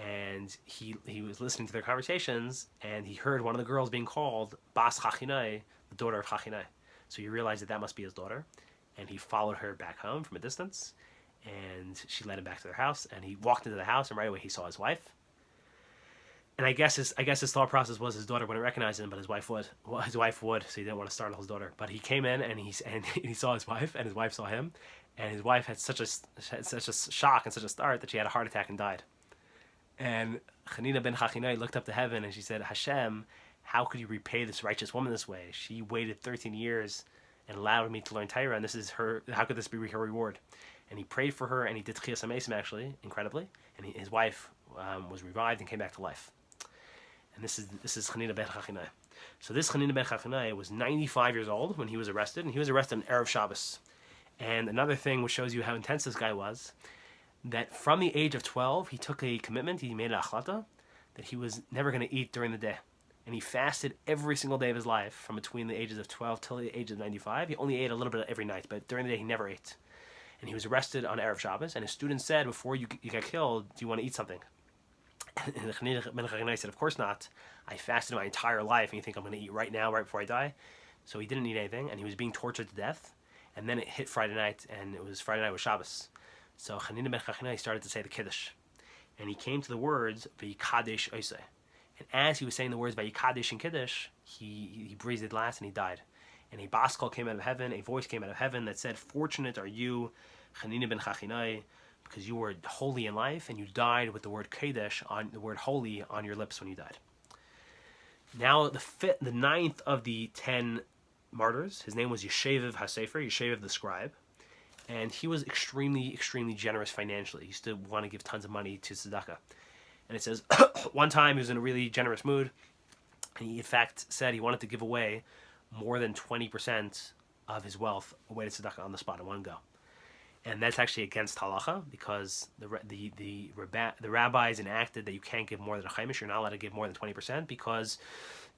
And he was listening to their conversations, and he heard one of the girls being called Bas Chachinoy, the daughter of Chachinoy. So he realized that must be his daughter, and he followed her back home from a distance, and she led him back to their house, and he walked into the house, and right away he saw his wife. And I guess his thought process was his daughter wouldn't recognize him, but his wife would. Well, his wife would, so he didn't want to startle his daughter. But he came in, and he saw his wife, and his wife saw him, and his wife had such a shock and such a start that she had a heart attack and died. And Chanina ben Chachinoy looked up to heaven, and she said, "Hashem, how could you repay this righteous woman this way? She waited 13 years and allowed me to learn Torah, and this is her. How could this be her reward?" And he prayed for her, and he did Tchias HaMesim, actually, incredibly. And his wife was revived and came back to life. And this is Chanina ben Chachinoy. So this Chanina ben Chachinoy was 95 years old when he was arrested, and he was arrested on Erev Shabbos. And another thing which shows you how intense this guy was, that from the age of 12, he took a commitment, he made an achlata, that he was never going to eat during the day. And he fasted every single day of his life from between the ages of 12 till the age of 95. He only ate a little bit every night, but during the day he never ate. And he was arrested on Erev Shabbos, and his students said, before you get killed, do you want to eat something? And Chanina ben Chachinoy said, of course not. I fasted my entire life, and you think I'm going to eat right now, right before I die? So he didn't eat anything, and he was being tortured to death. And then it hit Friday night, and it was Friday night with Shabbos. So Chanina ben Chachinoy started to say the Kiddush. And he came to the words, V'yikadesh oiseh. And as he was saying the words V'yikadesh and Kiddush, he breathed his last and he died. And a bas kol came out of heaven, a voice came out of heaven that said, "Fortunate are you, Chanina ben Chachinoy, because you were holy in life, and you died with the word Kodesh, on the word holy, on your lips when you died." Now, the 9th of the 10 martyrs, his name was Yeshovav Hasofer, Yeshovav the scribe, and he was extremely, extremely generous financially. He used to want to give tons of money to tzedakah. And it says, one time he was in a really generous mood, and he in fact said he wanted to give away more than 20% of his wealth away to tzedakah on the spot in one go. And that's actually against halacha, because the rabbis enacted that you can't give more than a chaimish. You're not allowed to give more than 20%, because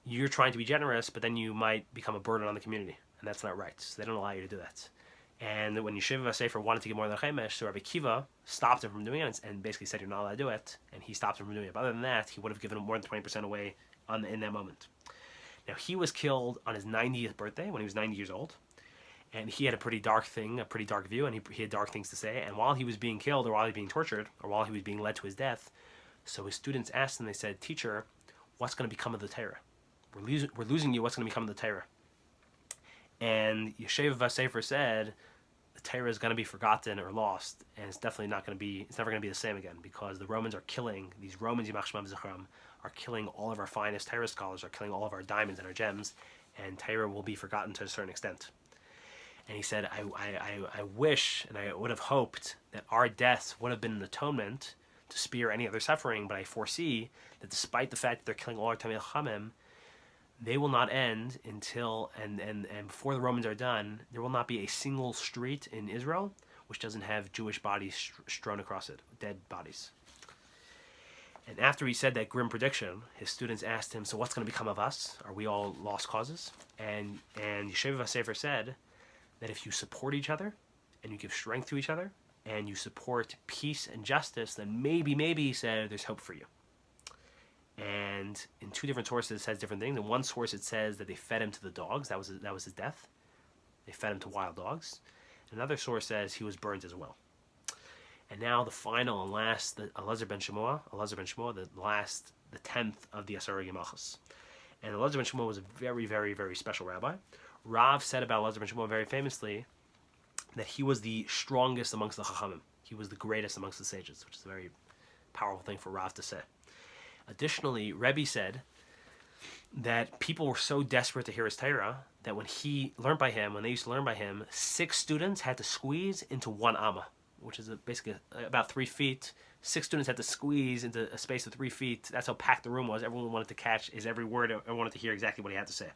you're trying to be generous, but then you might become a burden on the community, and that's not right. So they don't allow you to do that. And when Yeshovav Hasofer wanted to give more than a chaimish, so R Akiva stopped him from doing it and basically said, "You're not allowed to do it," and he stopped him from doing it. But other than that, he would have given him more than 20% away in that moment. Now, he was killed on his 90th birthday when he was 90 years old. And he had a pretty dark view, and he had dark things to say. And while he was being killed, or while he was being tortured, or while he was being led to his death, so his students asked him, they said, "Teacher, what's going to become of the Torah? We're losing you, what's going to become of the Torah?" And Yeshovav Hasofer said, the Torah is going to be forgotten or lost, and it's never going to be the same again, because the Romans are killing, these Romans, Yimach Shemam Zichram, are killing all of our finest Torah scholars, are killing all of our diamonds and our gems, and Torah will be forgotten to a certain extent. And he said, I wish, and I would have hoped that our deaths would have been an atonement to spare any other suffering, but I foresee that despite the fact that they're killing all our Talmidei Chachamim, they will not end until, and before the Romans are done, there will not be a single street in Israel which doesn't have Jewish bodies strewn across it, dead bodies. And after he said that grim prediction, his students asked him, so what's going to become of us? Are we all lost causes? And Yeshovav said that if you support each other, and you give strength to each other, and you support peace and justice, then maybe, he said, there's hope for you. And in two different sources it says different things. In one source it says that they fed him to the dogs. That was his death. They fed him to wild dogs. Another source says he was burned as well. And now the final and last, the Eleazer ben Shamua, the 10th of the R Yochanan. And Eleazer ben Shamua was a very, very, very special rabbi. Rav said about Eleazer ben Shamua very famously that he was the strongest amongst the Chachamim. He was the greatest amongst the sages, which is a very powerful thing for Rav to say. Additionally, Rebbe said that people were so desperate to hear his Torah that when they used to learn by him, 6 students had to squeeze into 1 amma, which is basically about 3 feet. 6 students had to squeeze into a space of 3 feet. That's how packed the room was. Everyone wanted to catch his every word and wanted to hear exactly what he had to say.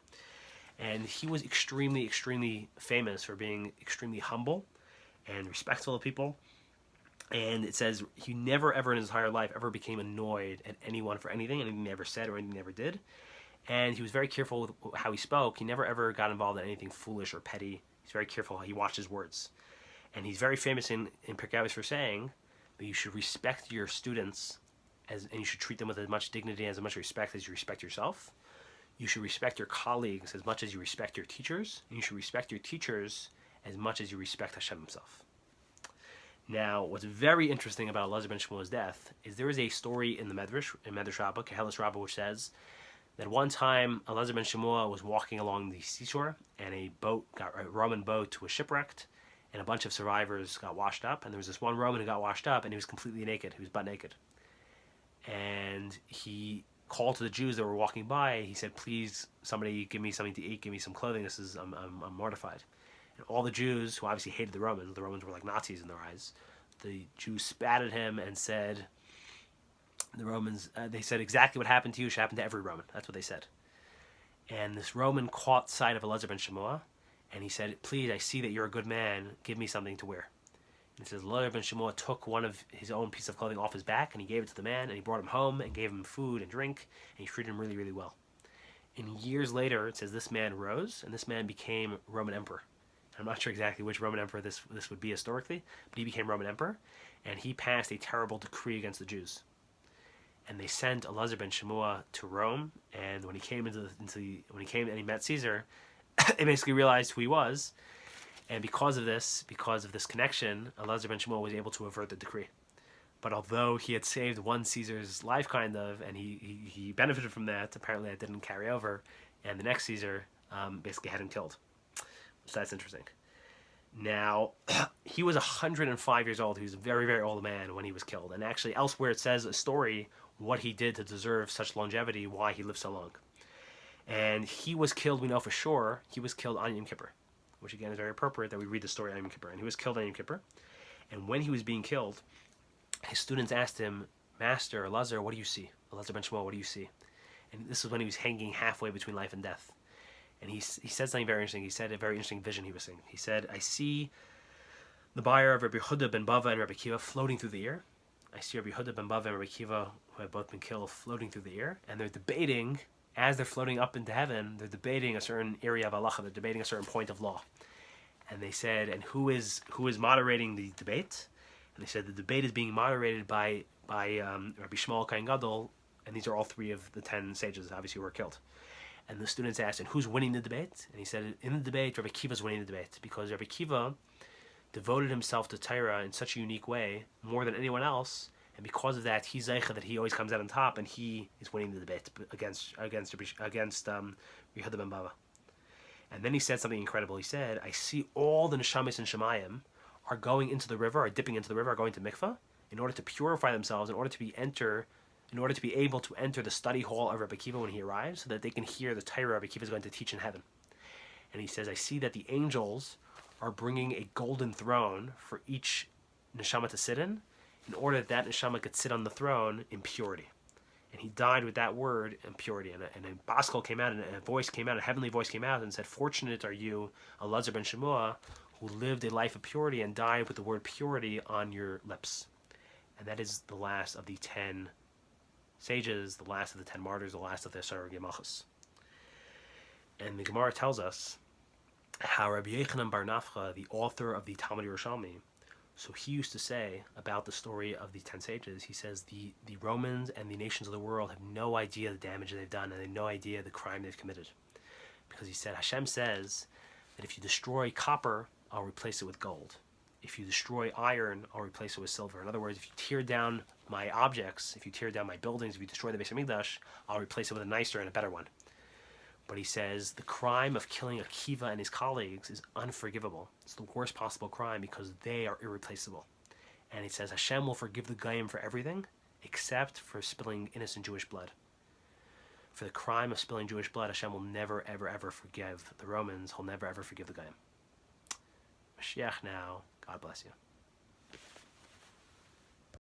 And he was extremely, extremely famous for being extremely humble and respectful of people. And it says he never ever in his entire life ever became annoyed at anyone for anything he ever said or anything he never did. And he was very careful with how he spoke. He never ever got involved in anything foolish or petty. He's very careful how he watched his words. And he's very famous in Pirkei Avos for saying that you should respect your students and you should treat them with as much dignity and as much respect as you respect yourself. You should respect your colleagues as much as you respect your teachers. And you should respect your teachers as much as you respect Hashem himself. Now, what's very interesting about Eleazer ben Shamua's death is there is a story in the Medrash Rabbah, Kehelis Rabbah, which says that one time Eleazer ben Shamua was walking along the seashore and a Roman boat was shipwrecked and a bunch of survivors got washed up, and there was this one Roman who got washed up and he was completely naked. He was butt naked. And he called to the Jews that were walking by. He said, please, somebody give me something to eat, give me some clothing. I'm mortified. And all the Jews, who obviously hated the Romans were like Nazis in their eyes, the Jews spat at him and said, the Romans, they said exactly what happened to you should happen to every Roman. That's what they said. And this Roman caught sight of Eleazer ben Shamua, and he said, please, I see that you're a good man, give me something to wear. And it says, Eleazer ben Shamua took one of his own piece of clothing off his back, and he gave it to the man, and he brought him home, and gave him food and drink, and he treated him really, really well. And years later, it says this man rose, and this man became Roman emperor. I'm not sure exactly which Roman emperor this would be historically, but he became Roman emperor, and he passed a terrible decree against the Jews. And they sent Eleazer ben Shamua to Rome, and when he came when he came and he met Caesar, they basically realized who he was, and because of this connection, Eleazer ben Shamua was able to avert the decree. But although he had saved one Caesar's life, kind of, and he benefited from that, apparently that didn't carry over, and the next Caesar basically had him killed. So that's interesting. Now, he was 105 years old. He was a very, very old man when he was killed. And actually, elsewhere it says a story, what he did to deserve such longevity, why he lived so long. And he was killed, we know for sure, he was killed on Yom Kippur, which again is very appropriate that we read the story on Yom Kippur. And he was killed on Yom Kippur. And when he was being killed, his students asked him, Master, Eleazer, what do you see? Eleazer ben Shamua, what do you see? And this is when he was hanging halfway between life and death. And he said something very interesting. He said a very interesting vision he was seeing. He said, I see the buyer of Rabbi Yehudah ben Bava and Rabbi Akiva floating through the air. I see Rabbi Yehudah ben Bava and Rabbi Akiva, who have both been killed, floating through the air. And they're debating, as they're floating up into heaven, they're debating a certain area of halacha. They're debating a certain point of law. And they said, and who is moderating the debate? And they said the debate is being moderated by Rabbi Yismael Kohen Gadol, and these are all 3 of the 10 sages, obviously, who were killed. And the students asked, and who's winning the debate? And he said, in the debate, Rabbi Akiva's winning the debate, because Rabbi Akiva devoted himself to Torah in such a unique way, more than anyone else, and because of that, he's zeicha that he always comes out on top, and he is winning the debate against Yehudah ben Bava. And then he said something incredible. He said, I see all the neshamis and shemayim are going into the river, are dipping into the river, are going to mikvah, in order to purify themselves, in order to enter in order to be able to enter the study hall of R Akiva when he arrives, so that they can hear the Torah R Akiva is going to teach in heaven. And he says, I see that the angels are bringing a golden throne for each neshama to sit in order that neshama could sit on the throne in purity. And he died with that word, impurity. And a baskol came out, and a voice came out, a heavenly voice came out and said, fortunate are you, Eleazer ben Shamua, who lived a life of purity and died with the word purity on your lips. And that is the last of the 10 sages, the last of the 10 martyrs, the last of the Harogei Malchus. And the Gemara tells us how R Yochanan bar Nafcha, the author of the Talmud Yerushalmi, so he used to say about the story of the 10 sages, he says the Romans and the nations of the world have no idea the damage they've done, and they have no idea the crime they've committed. Because he said, Hashem says that if you destroy copper, I'll replace it with gold. If you destroy iron, I'll replace it with silver. In other words, if you tear down my objects, if you tear down my buildings, if you destroy the Beis Hamikdash, I'll replace it with a nicer and a better one. But he says the crime of killing Akiva and his colleagues is unforgivable. It's the worst possible crime because they are irreplaceable. And he says Hashem will forgive the Goyim for everything except for spilling innocent Jewish blood. For the crime of spilling Jewish blood, Hashem will never, ever, ever forgive the Romans. He'll never, ever forgive the Goyim. Mashiach now. God bless you.